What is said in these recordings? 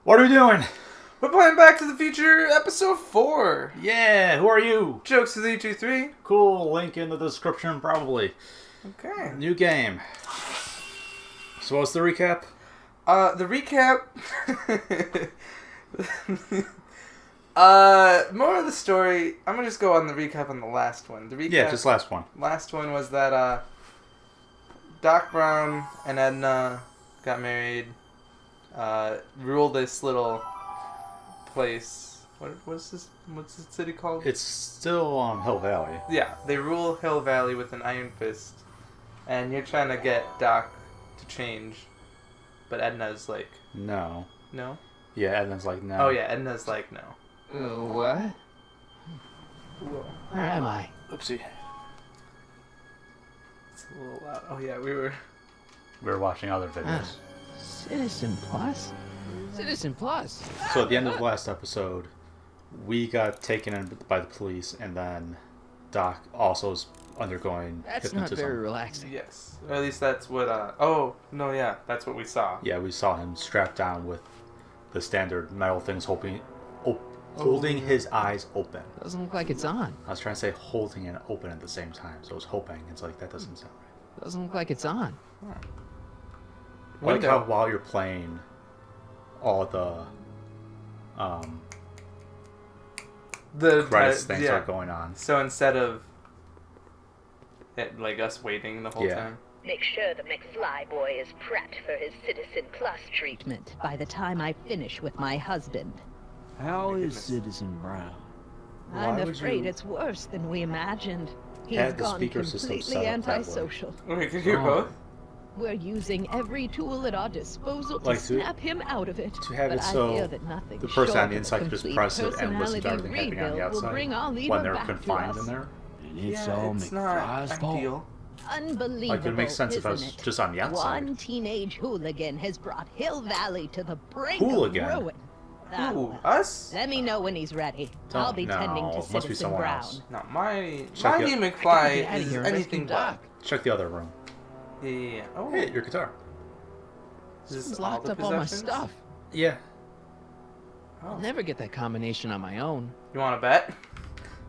What are we doing? We're playing Back to the Future Episode 4. Yeah, who are you? Jokester323. Cool, link in the description probably. Okay. New game. So what's the recap? The recap... more of the story... I'm gonna just go on the recap on the last one. The recap... Yeah, just last one. Last one was that, Doc Brown and Edna got married, ruled this little place. What's the city called? It's still Hill Valley. Yeah, they rule Hill Valley with an iron fist, and you're trying to get Doc to change, but Edna's like, No. no? Yeah, Edna's like, no. Oh yeah, Edna's like, no. What? Whoa. Where am I? Oopsie. It's a little loud. Oh yeah, we were... We were watching other videos. Citizen Plus? Citizen Plus? So at the end of the last episode, we got taken in by the police, and then Doc also is undergoing That's hypnotism. not very relaxing. Yes. Or at least that's what, oh, no, yeah, that's what we saw. Yeah, we saw him strapped down with the standard metal things holding his eyes open. Doesn't look like it's on. I was trying to say holding and open at the same time, so it was hoping. It's like, that doesn't sound right. Doesn't look like it's on. Like Window. how while you're playing, all the credits things yeah. are going on. So instead of it, like us waiting the whole Yeah. time. Make sure the McFly boy is prepped for his Citizen Plus treatment by the time I finish with my husband. How My is goodness. Citizen Brown? I'm would afraid you it's worse than we imagined. He's have the gone speaker system set completely up that way? antisocial. We could hear both. We're using every tool at our disposal to Like to- snap him out of it. to have but it I so fear that nothing the person short on the of a inside could just complete press it and listen to personality everything happening on the rebuild will outside bring our leader when they're back to confined us. in there. And it's Yeah, all it's not McFly's fault. ideal. Unbelievable, Like, it would make sense if I was isn't it? just on the outside. One teenage hooligan has brought Hill Valley to the brink Hooligan? of ruin. Ah, Ooh, well. us? Let me know when he's ready. Don't- I'll be tending no, to it must be Citizen someone Brown. else. No, my Check it. New I gotta McFly get out of is here and anything rescue but. Doc. Check the other room. Yeah. Oh, Hey, your guitar. is this Someone's all locked the up all my possessions? stuff. Yeah. Oh. I'll never get that combination on my own. You want to bet?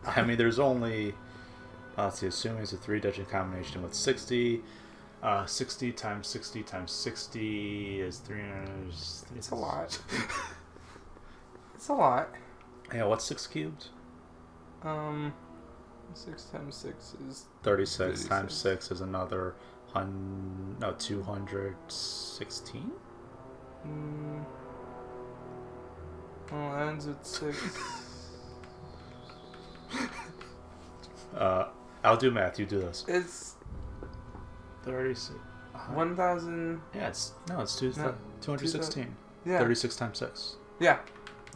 I mean, there's only, let's see, assuming it's a 3-digit combination with 60. 60 times 60 times 60 is 300. It's a lot. It's a lot. Yeah, what's 6 cubed? 6 times 6 is 36 times 36. 6 is another 216? Well, it ends with 6. I'll do math, you do this. It's 36. 1,000. Yeah, it's No, 216. Yeah. 36 times 6. Yeah.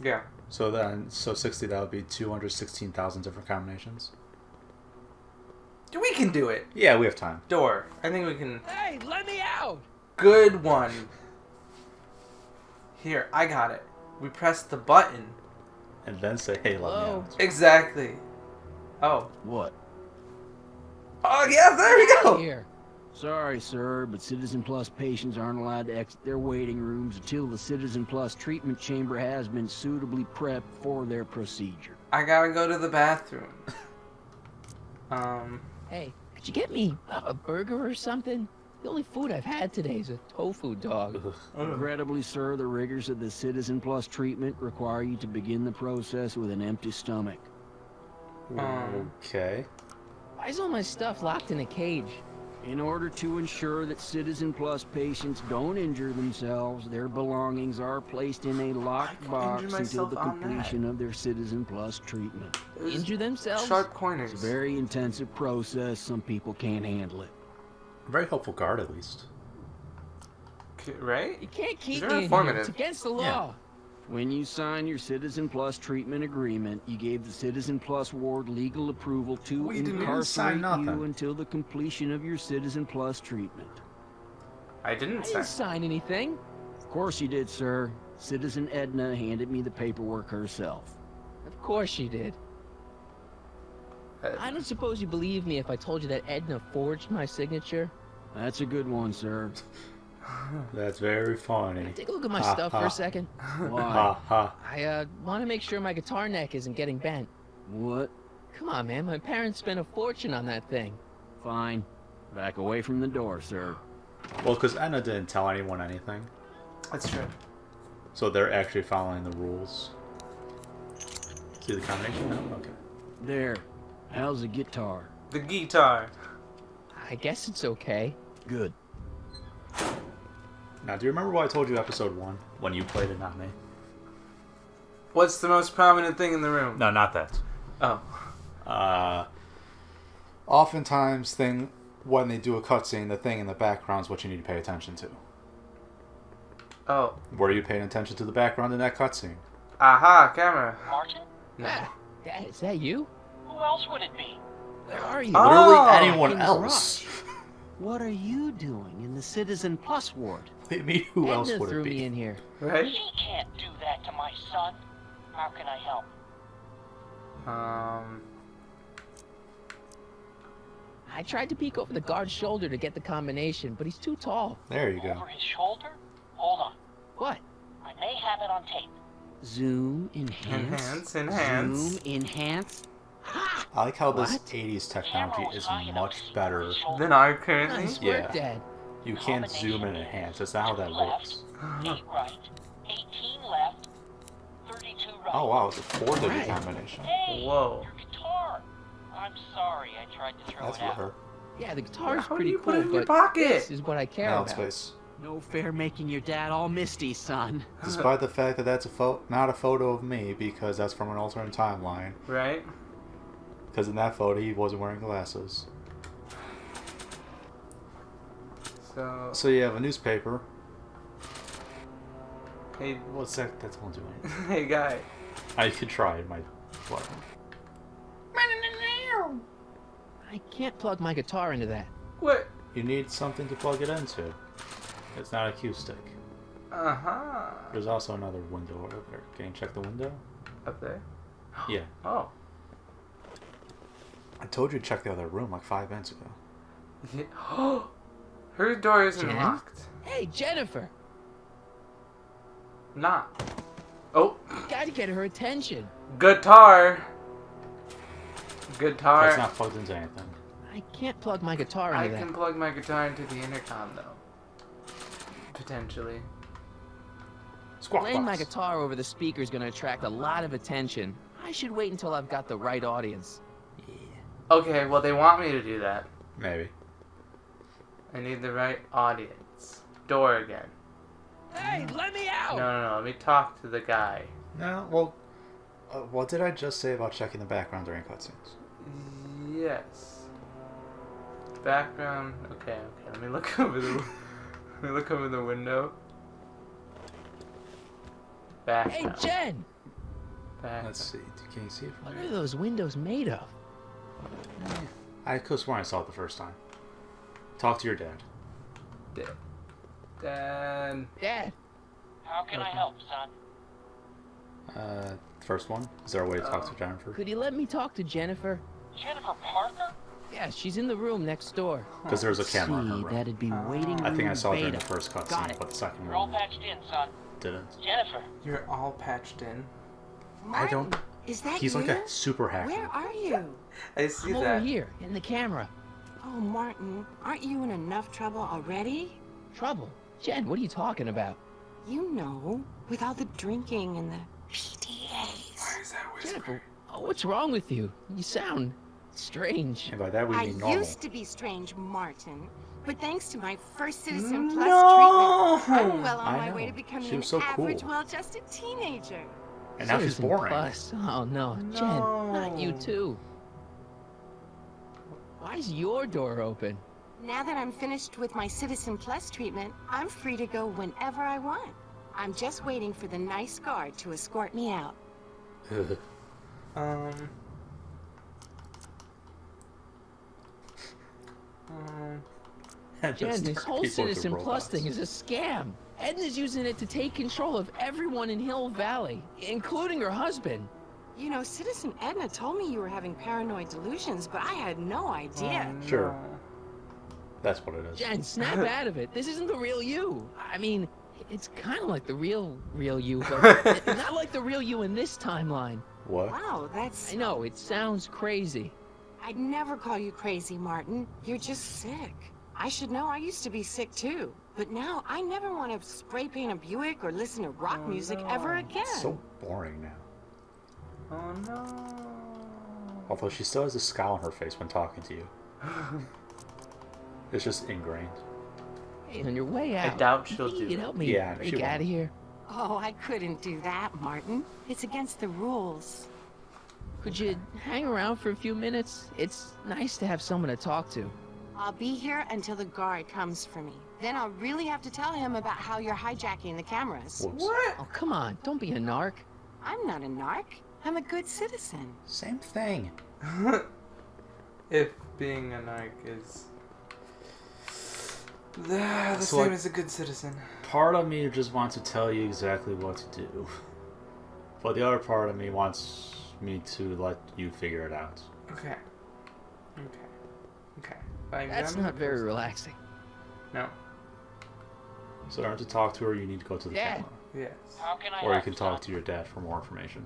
Yeah. So 60, that would be 216,000 different combinations. We can do it. Yeah, we have time. Door. I think we can. Hey, let me out! Good one. Here, I got it. We press the button. And then say, hey, let me Hello? out. Exactly. Oh. What? Oh, yeah, there we go. Here. Sorry, sir, but Citizen Plus patients aren't allowed to exit their waiting rooms until the Citizen Plus treatment chamber has been suitably prepped for their procedure. I gotta go to the bathroom. Hey, could you get me a burger or something? The only food I've had today is a tofu dog. Ugh. Regrettably, sir, the rigors of the Citizen Plus treatment require you to begin the process with an empty stomach. Okay. Why is all my stuff locked in a cage? In order to ensure that Citizen Plus patients don't injure themselves, their belongings are placed in a locked I can box injure until myself the on completion of their Citizen Plus treatment. There's Injure themselves? Sharp corners. It's a very intensive process. Some people can't handle it. Very helpful guard, at least. Right? You can't keep They're me in here. informative. It's against the law. Yeah. When you sign your Citizen Plus treatment agreement, you gave the Citizen Plus ward legal approval to We didn't sign incarcerate nothing. you until the completion of your Citizen Plus treatment. I I didn't say. didn't sign anything. Of course you did, sir. Citizen Edna handed me the paperwork herself. Of course she did. I don't suppose you believe me if I told you that Edna forged my signature? That's a good one, sir. That's very funny. Take a look at my Ha, stuff ha. for a second. Why? Ha ha. I want to make sure my guitar neck isn't getting bent. What? Come on, man. My parents spent a fortune on that thing. Fine. Back away from the door, sir. Well, because Edna didn't tell anyone anything, That's true. so they're actually following the rules. See the combination now? Okay. There. How's the guitar? The guitar. I guess it's okay. Good. Now, do you remember what I told you episode 1? When you played it, not me? What's the most prominent thing in the room? No, not that. Oh. Oftentimes, when they do a cutscene, the thing in the background is what you need to pay attention to. Oh. Were you paying attention to the background in that cutscene? Aha, camera. Martin? No. Ah, Dad, is that you? Who else would it be? Where are you? Oh! Literally anyone in the else. What are you doing in the Citizen Plus ward? What do you mean, who else Edna would threw it me be? in here. Right? She can't do that to my son. How can I help? I tried to peek over the guard's shoulder to get the combination, but he's too tall. There you go. Over his shoulder? Hold on. What? I may have it on tape. Zoom, enhance. Enhance. Zoom, enhance. I like how this What? 80s Camera technology was is high enough to much see better. over his shoulder. Then I currently. Nice Yeah. work, Dad. You can't zoom and enhance. That's not how that works. 8 right, 18 left, 32 right. Oh wow, it's a 4-digit Right. combination. Hey, Whoa. your guitar. I'm sorry, I tried to throw That's it out. rare. Yeah, the guitar's How do pretty you cool, put it in your but pocket? this is what I care Now about. space. No fair making your dad all misty, son. Despite the fact that that's not a photo of me, because that's from an alternate timeline. Right? Because in that photo, he wasn't wearing glasses. So. So you have a newspaper. Hey, What's that? That won't do anything. hey, guy. I could try. It might. What? I can't plug my guitar into that. What? You need something to plug it into. It's not a cue stick. Uh-huh. There's also another window over there. Can you check the window? Up there? Yeah. Oh. I told you to check the other room like 5 minutes ago. Yeah. Her door isn't Jen? locked. Hey, Jennifer! Not. Oh. Gotta get her attention. Guitar. It's Guitar. not plugged into anything. I can't plug my guitar into I that. can plug my guitar into the intercom, though. Potentially. Squawk Playing my box. guitar over the speaker is gonna attract a lot of attention. I should wait until I've got the right audience. Okay, well, they want me to do that. Maybe. I need the right audience. Door again. Hey, let me out! No. Let me talk to the guy. No, well, what did I just say about checking the background during cutscenes? Yes. Background. Okay. Let me look over the. Let me look over the window. Hey, Background. Jen! Background. Let's see. Can you see it What from are here? those windows made of? I could have sworn I saw it the first time. Talk to your dad. Dad. Dad! How can I help, son? First one. Is there a way to talk to Jennifer? Could you let me talk to Jennifer? Jennifer Parker? Yeah, she's in the room next door. Because there's a camera in her See, room. that'd be waiting I think I room saw it during the beta. first Got cutscene, it. but the second You're all one patched in, son. didn't. Jennifer. You're all patched in. I don't. Is that He's you? like a super hacker. Where are you? I see I'm over that. here, in the camera. Oh, Martin, aren't you in enough trouble already? Trouble? Jen, what are you talking about? You know, with all the drinking and the PDAs. Why is that whisper? Jennifer, what's wrong with you? You sound strange. And by that we I mean normal. used to be strange, Martin. But thanks to my first Citizen Plus No! treatment, I'm well on I my know. way to becoming She an was so cool. average, well-adjusted teenager. And now she's Citizen boring. Plus. Oh no, Jen, not you too. Why is your door open? Now that I'm finished with my Citizen Plus treatment, I'm free to go whenever I want. I'm just waiting for the nice guard to escort me out. Jen, this whole Citizen Plus thing is a scam. Edna's using it to take control of everyone in Hill Valley, including her husband. You know, Citizen Edna told me you were having paranoid delusions, but I had no idea. Sure. That's what it is. Jen, snap out of it. This isn't the real you. I mean, it's kind of like the real you, but not like the real you in this timeline. What? Wow, that's... I know, it sounds crazy. I'd never call you crazy, Martin. You're just sick. I should know, I used to be sick too. But now, I never want to spray paint a Buick or listen to rock music ever again. It's so boring now. Oh no. Although she still has a scowl on her face when talking to you. It's just ingrained. Hey, on your way out, I doubt she'll you think do you could that. help me Yeah, she break out won't. of here? Oh, I couldn't do that, Martin. It's against the rules. Could you hang around for a few minutes? It's nice to have someone to talk to. I'll be here until the guard comes for me. Then I'll really have to tell him about how you're hijacking the cameras. Whoops. What? Oh, come on, don't be a narc. I'm not a narc. I'm a good citizen. Same thing. If being a narc is the So, same like- as a good citizen. Part of me just wants to tell you exactly what to do. But the other part of me wants me to let you figure it out. Okay. By That's examining not very the- relaxing. No. So in order to talk to her, you need to go to the Dad. camera. Yes. How can I Or you help, can son? talk to your dad for more information.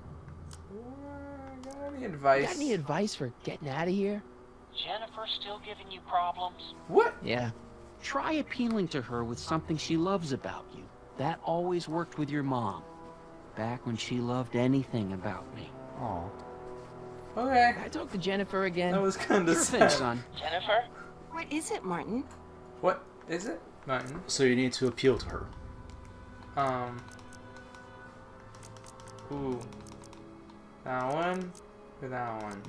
Got any You advice? got any advice for getting out of here? Jennifer still giving you problems? What? Yeah. Try appealing to her with something she loves about you. That always worked with your mom. Back when she loved anything about me. Oh. Okay. Can I talk to Jennifer again? That was kind of Sure sad. thing, son. Jennifer? What is it, Martin? What is it, Martin? So you need to appeal to her. Ooh. That one or that one?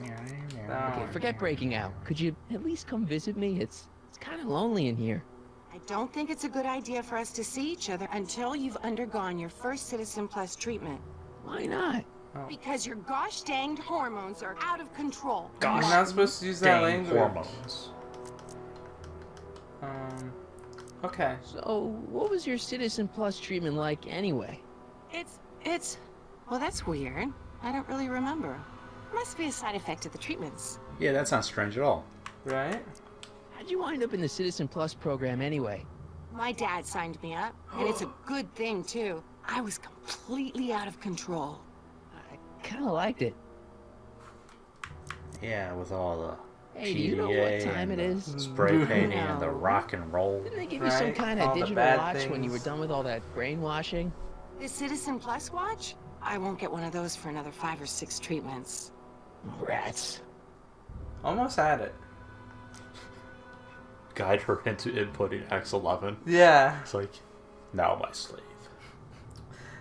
That Okay, one. forget breaking out. Could you at least come visit me? It's kind of lonely in here. I don't think it's a good idea for us to see each other until you've undergone your first Citizen Plus treatment. Why not? Because your gosh danged hormones are out of control. You're not supposed to use that Dang language. hormones. Okay. So, what was your Citizen Plus treatment like anyway? Well, that's weird. I don't really remember. Must be a side effect of the treatments. Yeah, that's not strange at all. Right? How'd you wind up in the Citizen Plus program anyway? My dad signed me up, and it's a good thing, too. I was completely out of control. I kind of liked it. Yeah, with all the Hey, do you know what PDA time and it the is? spray painting and the No. rock and roll. Didn't they give you some Right, kind all of the digital bad watch when you were things. done with all that brainwashing? The Citizen Plus watch? I won't get one of those for another 5 or 6 treatments. Rats. Almost had it. Guide her into inputting X11. Yeah. It's like, now my slave.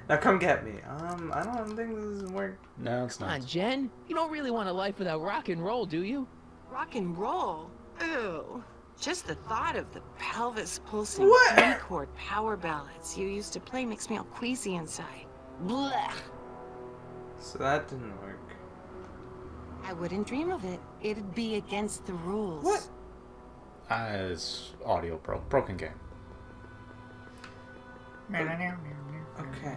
Now come get me. I don't think this is work. No, it's Come not. on, Jen. You don't really want a life without rock and roll, do you? Rock and roll? Ew. Just the thought of the pelvis pulsing What? 3-chord power ballads you used to play makes me all queasy inside. Blech. So that didn't work. I wouldn't dream of it. It'd be against the rules. What? It's audio broken game. Okay.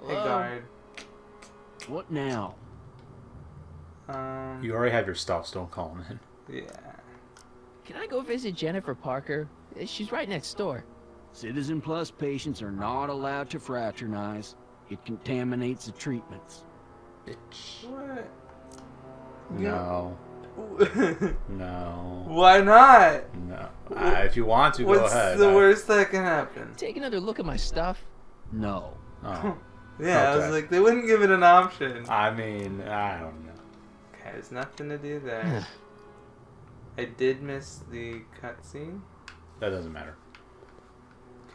Hey Hello? guard. What now? You already have your stuff, so don't call him in. Yeah. Can I go visit Jennifer Parker? She's right next door. Citizen Plus patients are not allowed to fraternize. It contaminates the treatments. Bitch. What? No. No. Why not? No. If you want to, go What's ahead. the worst that can happen? Take another look at my stuff. No. Oh. Yeah, I was Okay. like, they wouldn't give it an option. I mean, I don't know. Okay, there's nothing to do there. I did miss the cutscene. That doesn't matter.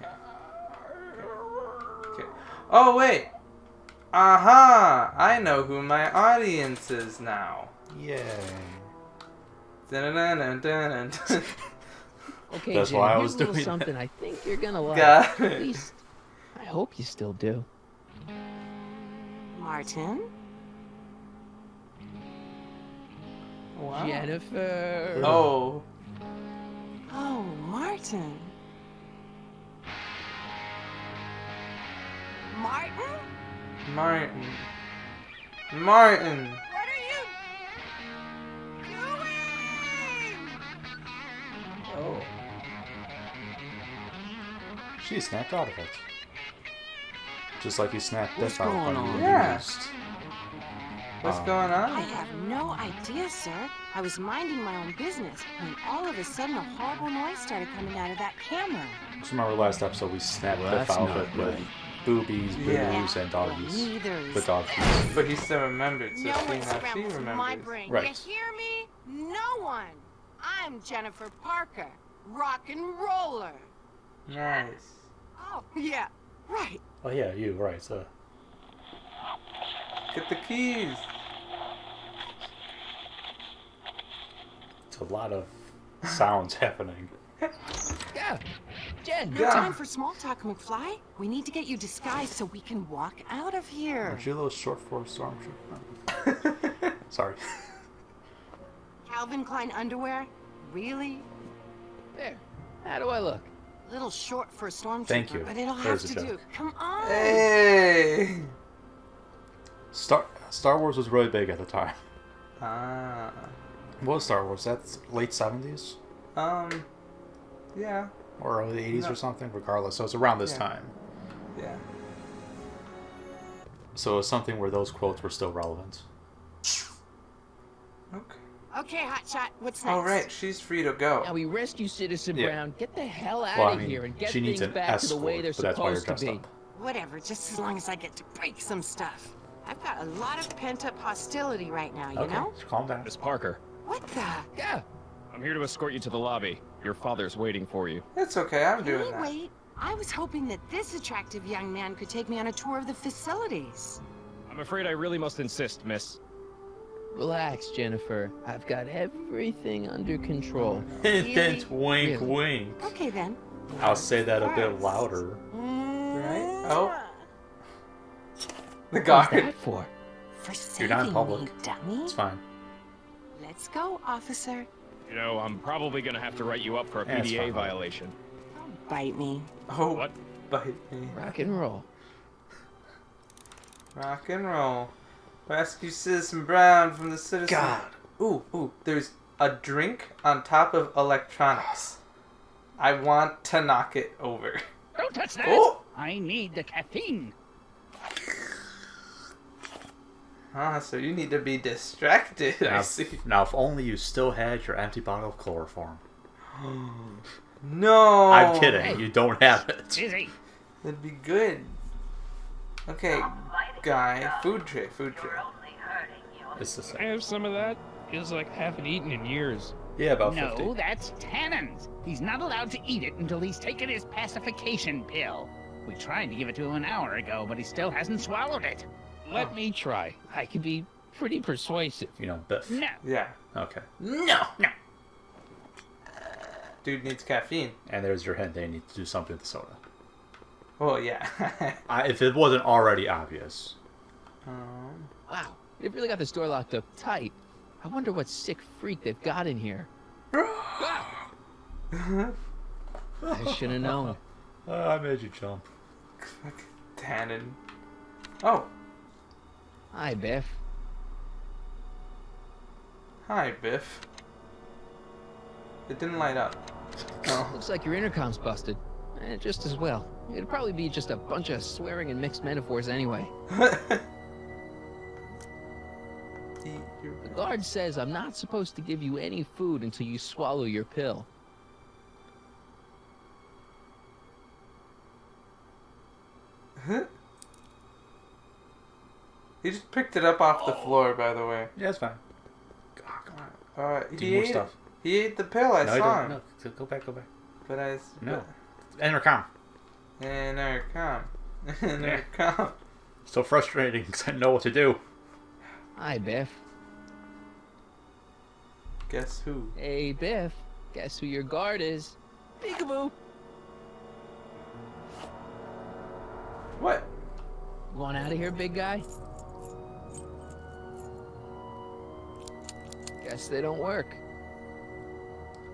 Okay. Oh wait. Aha! I know who my audience is now. Yay. Dun-dun-dun-dun-dun. Okay, That's Jen, why I here's was a little doing something I think you're gonna like. Got At it. least, I hope you still do. Martin? Wow. Jennifer. Oh. Oh, Martin. Martin? Martin. Martin. What are you doing? Oh. She snapped out of it. Just like you snapped this out going when on? you Yeah. used. What's going I on? have no idea, sir. I was minding my own business when all of a sudden a horrible noise started coming out of that camera. Just remember last episode we snapped Well, Biff that's out of not it with right. boobies, Yeah. boos, and doggies. Neither is The doggies. But he still remembered, so no see one now she scrambles my remembers. brain. Right. You hear me? No one. I'm Jennifer Parker, rock and roller. Nice. Oh, yeah, right. Oh yeah, you right. So Get the keys. it's a lot of sounds happening. Yeah. Jen. No Yeah. time for small talk, McFly. We need to get you disguised so we can walk out of here. Aren't you a little short for a stormtrooper? Sorry. Calvin Klein underwear? Really? There. How do I look? Little short for a stormtrooper. Thank you. But it'll There's have a to do. joke. Come on. Hey. Star Wars was really big at the time. Ah. What was Star Wars? That's late 70s Yeah. or early 80s No. or something. Regardless, so it's around this Yeah. time. Yeah. So it's something where those quotes were still relevant. Okay. Okay, hotshot. What's next? All right, she's free to go. Now we rescue Citizen Yeah. Brown. Get the hell out Well, I of mean, here and get she needs things an back to the way escort, they're but that's why you're supposed to dressed be. up. Whatever, just as long as I get to break some stuff. I've got a lot of pent-up hostility right now, you Okay, know? just calm down. Miss Parker, What the? Yeah. I'm here to escort you to the lobby. Your father's waiting for you. It's okay, I'm Can we doing that. wait? I was hoping that this attractive young man could take me on a tour of the facilities. I'm afraid I really must insist, miss. Relax, Jennifer. I've got everything under control. Hint, wink, Really? wink. Okay, then. I'll say that a bit First. louder. Right? Oh. The What's guard. that for? For You're saving not in public. me, dummy. It's fine. Let's go, officer. You know, I'm probably gonna have to write you up for a Yeah, it's PDA fine. violation. Don't bite me. Oh, What? bite me. Rock and roll. Rock and roll. Rescue Citizen Brown from the citizen. God. Ooh, there's a drink on top of electronics. I want to knock it over. Don't touch that! Oh! I need the caffeine. Ah, so you need to be distracted, I Now, see. now, if only you still had your empty bottle of chloroform. No! I'm kidding. Hey. You don't have it. Easy. That'd be good. Okay, guy. Food tray. It's the I same. have some of that. Feels like I haven't eaten in years. Yeah, about No, 50. that's tannins. He's not allowed to eat it until he's taken his pacification pill. We tried to give it to him an hour ago, but he still hasn't swallowed it. Let me try. I can be pretty persuasive. You know, Biff. No. Yeah. Okay. No! Dude needs caffeine. And there's your hint. They need to do something with the soda. Oh, yeah. If it wasn't already obvious. Wow. They've really got this door locked up tight. I wonder what sick freak they've got in here. Ah! I should have known. I made you jump. Tannin. Oh, Hi, Biff. hi, Biff. It didn't light up. Oh. Looks like your intercom's busted. Just as well. It'd probably be just a bunch of swearing and mixed metaphors anyway. The guard says I'm not supposed to give you any food until you swallow your pill. He just picked it up off the floor, by the way. Yeah, it's fine. Oh, come on. Do He more ate stuff. He ate the pill. I No, you saw don't. him. No, go back. But I. No. Intercom. Intercom. Intercom. So frustrating because I know what to do. Hi, Biff. Guess who? Hey, Biff. Guess who your guard is? Peekaboo. What? Going out of here, big guy? Guess they don't work.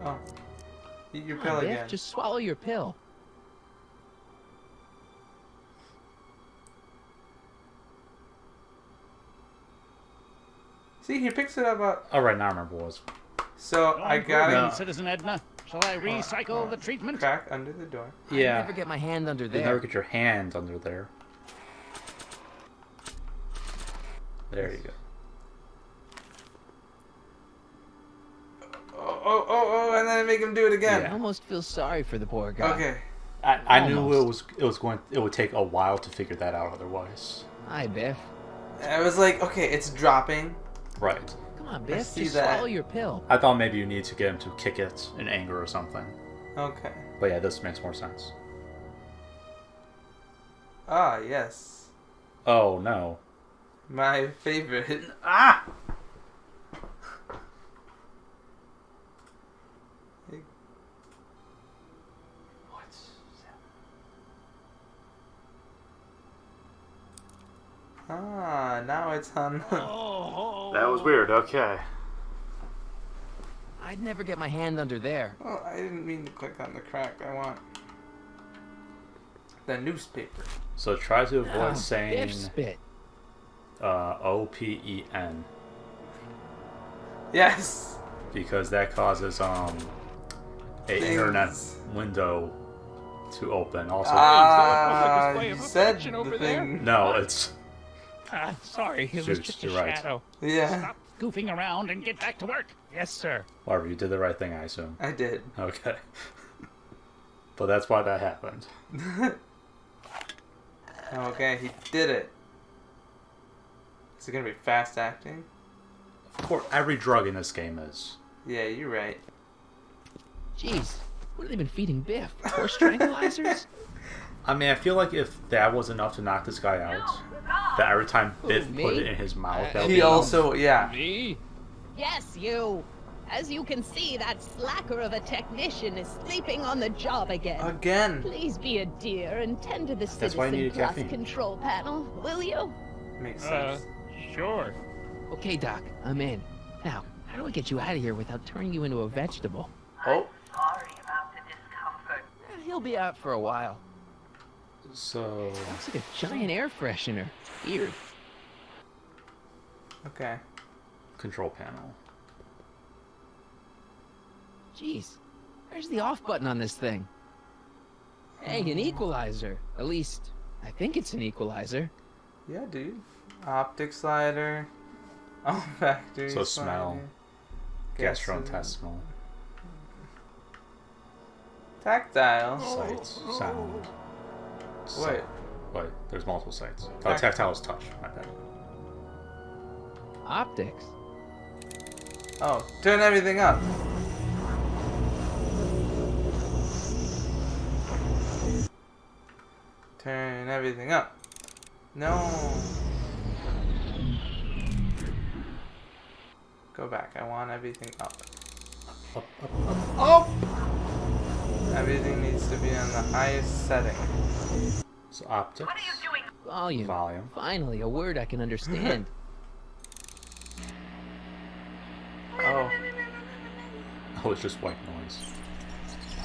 Oh. Eat your Come pill on, Biff, again. just swallow your pill. See, he picks it up. All right, now I remember what it was. So Don't I got worry, it. Citizen Edna. Shall I recycle the treatment? Crack under the door. Yeah. I never get my hand under You there. never get your hand under there. There you go. Oh, and then I make him do it again. I almost feel sorry for the poor guy. Okay. I knew it would take a while to figure that out otherwise. Hi, Biff. I was like, okay, it's dropping. Right. Come on, Biff. see Just that. swallow your pill. I thought maybe you need to get him to kick it in anger or something. Okay. But yeah, this makes more sense. Ah, yes. Oh no. My favorite. Ah! Ah, now it's on. That was weird, okay. I'd never get my hand under there. Oh, I didn't mean to click on the crack. I want the newspaper. So try to avoid Biff saying spit. OPEN. Yes. Because that causes a internet window to open. Also, You said over the there? thing. no, it's Sorry, it was Shoot, just a you're right. shadow. Yeah, Stop goofing around and get back to work. Yes, sir. whatever. You did the right thing, I assume. I did. Okay. But that's why that happened. Okay, he did it. Is it gonna be fast acting? Of course, every drug in this game is. Yeah, you're right. Jeez, what have they been feeding Biff? Horse tranquilizers? I mean, I feel like if that was enough to knock this guy out, that every time Biff me? put it in his mouth, that would He be also, yeah. Me? Yes, you. As you can see, that slacker of a technician is sleeping on the job again. Again. Please be a dear and tend to the That's why I Citizen needed Plus caffeine. control panel, will you? Makes sense. Sure. Okay, Doc, I'm in. Now, how do I get you out of here without turning you into a vegetable? Oh. Sorry about the discomfort. He'll be out for a while. So, Looks like a giant air freshener. Weird. Okay. control panel. Jeez, where's the off button on this thing? Hey, an equalizer. At least, I think it's an equalizer. Yeah, dude. Optic slider. Oh, factory So slider. smell. Gastrointestinal. Tactile. Sights. Sound. Wait. Wait, there's multiple sights. Oh, tactile is touch. My bad. Optics. Oh, turn everything up. Turn everything up. No. Go back. I want everything up. Up. Everything needs to be on the highest setting. So optics. What are you doing? Volume. Volume. Finally, a word I can understand. Oh. Oh, it's just white noise.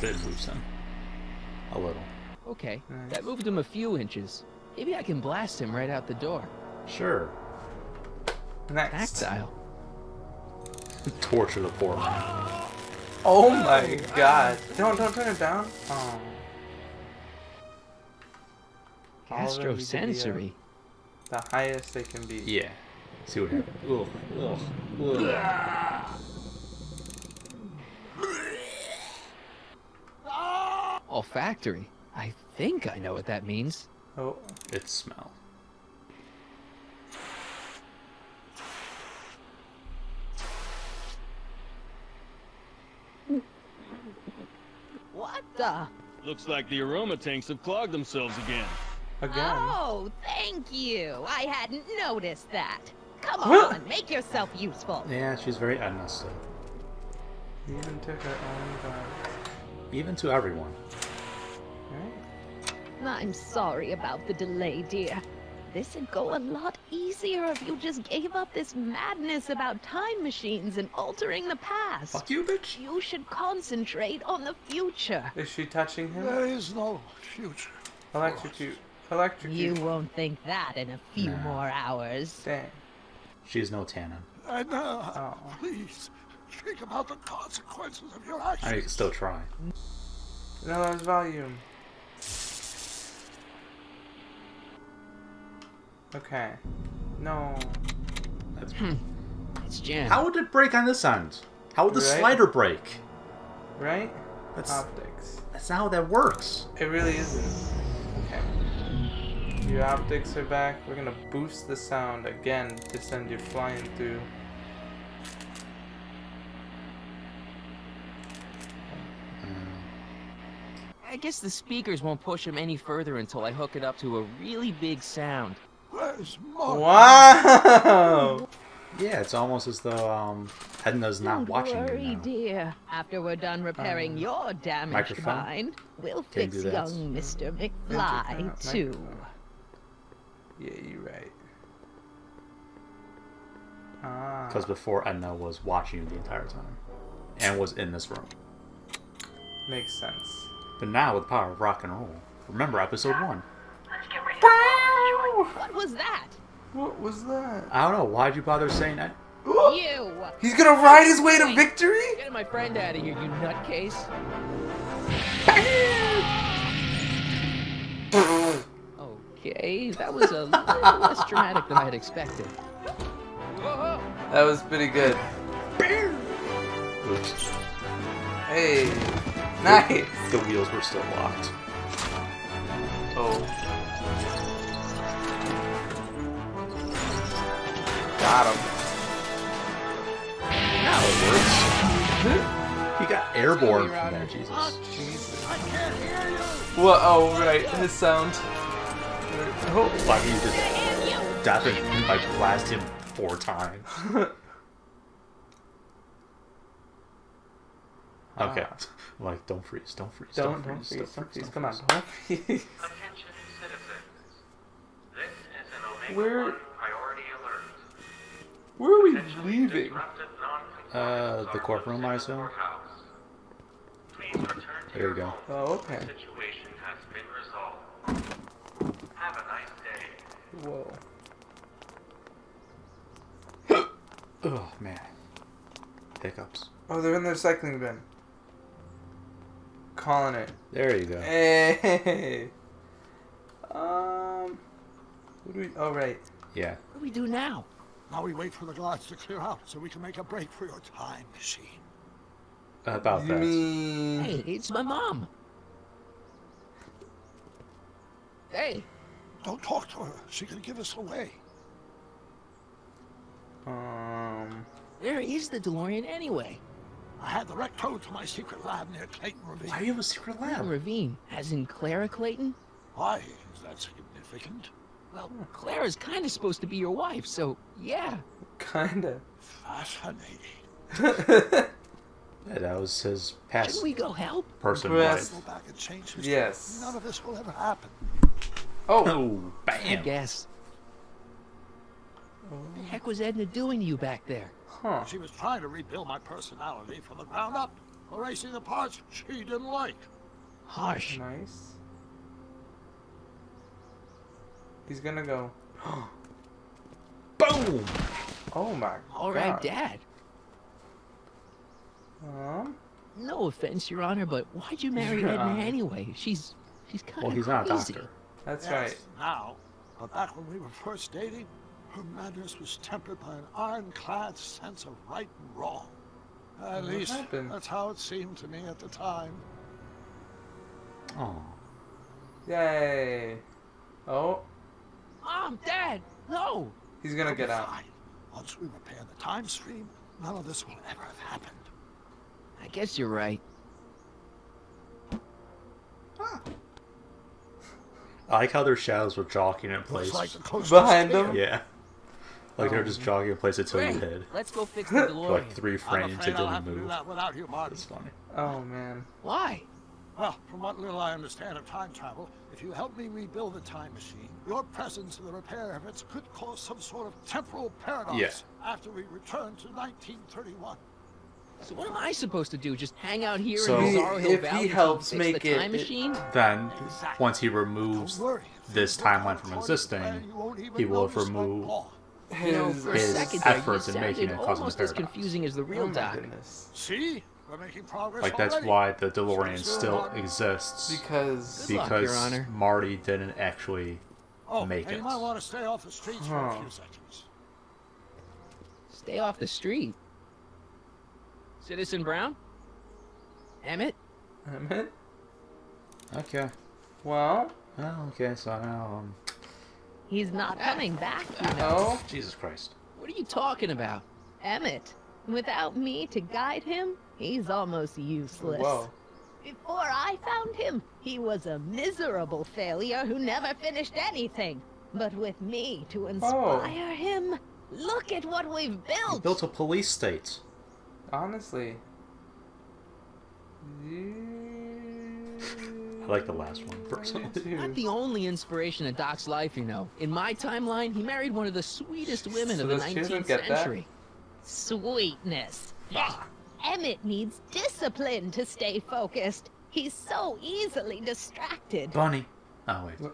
But it moves him. A little. Okay, Nice. that moved him a few inches. Maybe I can blast him right out the door. Sure. Next. Tactile. Torture the poor man. Oh my god. Don't turn it down. Oh. All of them need to be, Gastrosensory. the highest they can be. Yeah. See what happens. Ugh. Ugh. Ugh. Olfactory. I think I know what that means. Oh. It's smell. What the? Looks like the aroma tanks have clogged themselves again. Again. Oh, thank you. I hadn't noticed that. Come on, make yourself useful. Yeah, she's very innocent. Even to her own guards. Even to everyone. Right? I'm sorry about the delay, dear. This would go a lot easier if you just gave up this madness about time machines and altering the past. Fuck you, bitch. You should concentrate on the future. Is she touching him? There is no future. Electrocute. You Electrocute. won't think that in a few Nah. more hours. Dang. She's no Tannen. And Oh. please, Think about the consequences of your I actions. mean, you can still try. No, there's volume. Okay. No. That's... It's jammed. How would it break on this end? How would the Right? slider break? Right? That's Optics. that's not how that works. It really isn't. Okay. Your optics are back. We're gonna boost the sound again to send you flying through. I guess the speakers won't push him any further until I hook it up to a really big sound. Where's Martin? Wow! Yeah, it's almost as though Edna's not Don't watching worry, you now. dear. After we're done repairing your damaged microphone? mind, we'll Can you fix do that? young Mr. McFly, Microphone. too. Yeah, you're right. Ah. Because before Edna was watching you the entire time, and was in this room. Makes sense. But now with the power of rock and roll, remember episode 1. Let's get ready to What was that? What was that? I don't know. Why'd you bother saying that? You! He's gonna ride his way to victory? Get my friend out of here, you nutcase. Okay, that was a little less dramatic than I had expected. Whoa. That was pretty good. Oops. Hey. Nice! The wheels were still locked. Oh. Got him. Now it works. He got airborne from that, Jesus. Jesus. I can't hear you. What? Oh, right. His sound. Oh, why don't you just deafen him by blast him 4 times? Okay. Like, don't freeze, don't freeze, Don't freeze. Come on, don't freeze. Attention citizens. This is an Omega Where- 1 priority alert. Where are we Potentially leaving? disruptive non-conformance The courtroom, I assume? courthouse. Please return to There you your go. home. Oh, okay. The situation has been resolved. Have a nice day. Whoa. Oh, man. Hiccups. Oh, they're in their recycling bin. Calling it. There you go. Hey. What do we? Oh, right. Yeah. What do we do now? Now we wait for the guards to clear out so we can make a break for your time machine. About You that. mean? Hey, it's my mom. Hey, Don't talk to her. She can give us away. where is the DeLorean anyway? I had the wreck towed to my secret lab near Clayton Ravine. Why do you have a secret lab? Ravine, as in Clara Clayton? Why is that significant? Well, Clara's kind of supposed to be your wife, so yeah. Kinda. Fascinating. Yeah, that was his past Shouldn't we go help? person Yes. wife. Go back and change history. Yes. None of this will ever happen. Oh. Oh, I bam. guess. What the heck was Edna doing to you back there? Huh. She was trying to rebuild my personality from the ground up, erasing the parts she didn't like. Harsh. Nice. He's gonna go. Boom! Oh my All god. right, Dad. No offense, Your Honor, but why'd you marry Your Edna Honor. anyway? She's kind of Well, he's not a crazy. doctor. That's Yes, right. now, but back when we were first dating, her madness was tempered by an ironclad sense of right and wrong. At What least, happened? that's how it seemed to me at the time. Oh. Yay. Oh, Mom, Dad, no! he's gonna get out. Fine. Once we repair the time stream, none of this will ever have happened. I guess you're right. I like how their shadows were jogging in place. Looks like the coast Behind is clear. them? Yeah. Like they're just jogging in place until you Great. hit. Let's go fix the For DeLorean. like 3 I'm frames, afraid it I'll didn't have to do move. that without you, Martin. It's funny. Oh man. Why? Well, from what little I understand of time travel, if you help me rebuild the time machine, your presence in the repair efforts could cause some sort of temporal paradox Yeah. after we return to 1931. So what am I supposed to do? Just hang out here So- in Bizarro Hill If he Valley until helps fix make the it- time machine? Then, Exactly. once he removes Don't worry. If this you work timeline out from according to existing, plan, you won't even he will notice my remove paw. You know, for a his second there, you efforts in making sounded it causing almost the as paradox. confusing as the real Oh my Doc. goodness. See? We're making progress Like, that's already. why the DeLorean Sure, still Martin. exists. Because Good luck, Your Honor. Marty didn't actually make and it. you might want to stay off the streets for a few seconds. Stay off the street. Citizen Brown? Emmett? Emmett? Okay. Well? Oh, okay, so now, He's not coming back, you know. Oh? Jesus Christ. What are you talking about? Emmett, without me to guide him, he's almost useless. Whoa. Before I found him, he was a miserable failure who never finished anything. But with me to inspire him, look at what we've He built. built a police state. Honestly. I like the last one, personally. Not the only inspiration in Doc's life, you know. In my timeline, he married one of the sweetest women of the 19th century. Sweetness. Emmett needs discipline to stay focused. He's so easily distracted. Bunny. Oh, wait.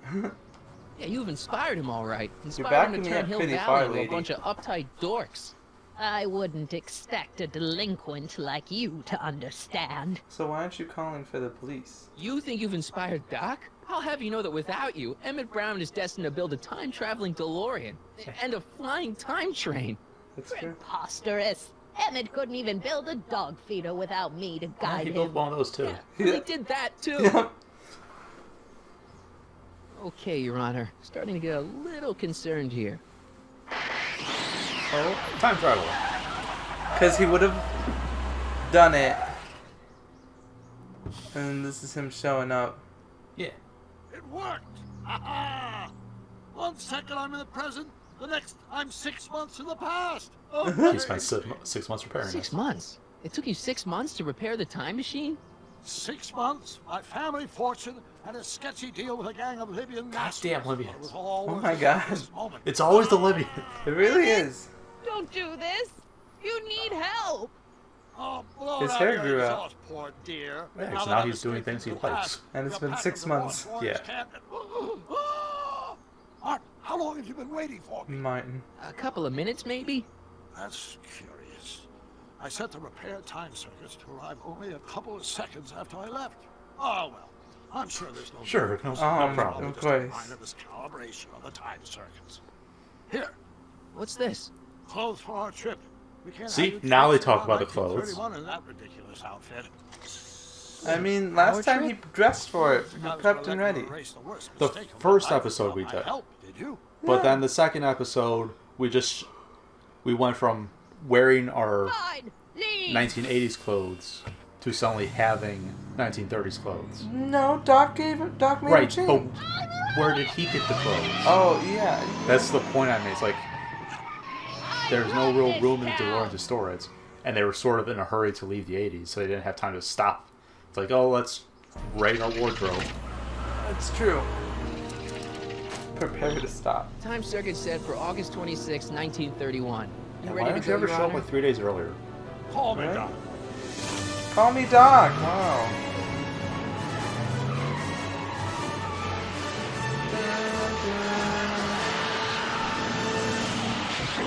Yeah, you've inspired him all right. back Inspired him in to the turn Hill Pity Valley Fire into a Lady. bunch of uptight dorks. I wouldn't expect a delinquent like you to understand. So why aren't you calling for the police? You think you've inspired Doc? I'll have you know that without you, Emmett Brown is destined to build a time-traveling DeLorean and a flying time train. That's true. Preposterous. Emmett couldn't even build a dog feeder without me to Yeah, guide he him. built one of those, too. He did that, too. Yep. Okay, Your Honor. Starting to get a little concerned here. Oh. Time travel. Because he would have done it. And this is him showing up. Yeah. It worked! Ha-ha! 1 second I'm in the present, the next I'm 6 months in the past. He spent 6 months repairing it. 6 months? It took you 6 months to repair the time machine? 6 months, my family fortune, and a sketchy deal with a gang of Libyan Goddamn It Libyans. was all Oh worth my it God. at this moment. It's always the Libyans. It really is. Don't do this. You need help. Oh, blow His out hair your grew out. exhaust, poor dear. Yeah, Now so that now I'm he's doing escaping things he from the likes. past, And it's you're been back 6 in the months. Ross Yeah. cabinet. Martin, how long have you been waiting for me? Martin. A couple of minutes, maybe? That's curious. I set the repair time circuits to arrive only a couple of seconds after I left. Oh, well. I'm sure there's no... Sure, no problem. problem. Of course. Minor miscalibration of the time circuits. Here, What's this? clothes for our trip. We can't See? have you Now they traipsing talk about the around clothes. 1931 in that ridiculous outfit. I mean, last time he dressed for it. He I was prepped gonna and let you ready. erase the worst The mistake of my first life episode without we my did. help, did you? But then the second episode, we went from wearing our Fine. Leave. 1980s clothes to suddenly having 1930s clothes. No, Doc made Right, a change. but where did he get the clothes? Oh, yeah. That's the point I made. It's like there's no real room in the DeLorean to store it, and they were sort of in a hurry to leave the 80s, so they didn't have time to stop. It's like, oh, let's raid our wardrobe. That's true. Prepare to stop. Time circuit set for August 26, 1931. You And ready why to don't go, you ever Your show up Honor? like 3 days earlier? Call me, Right? Doc. Call me Doc. Wow.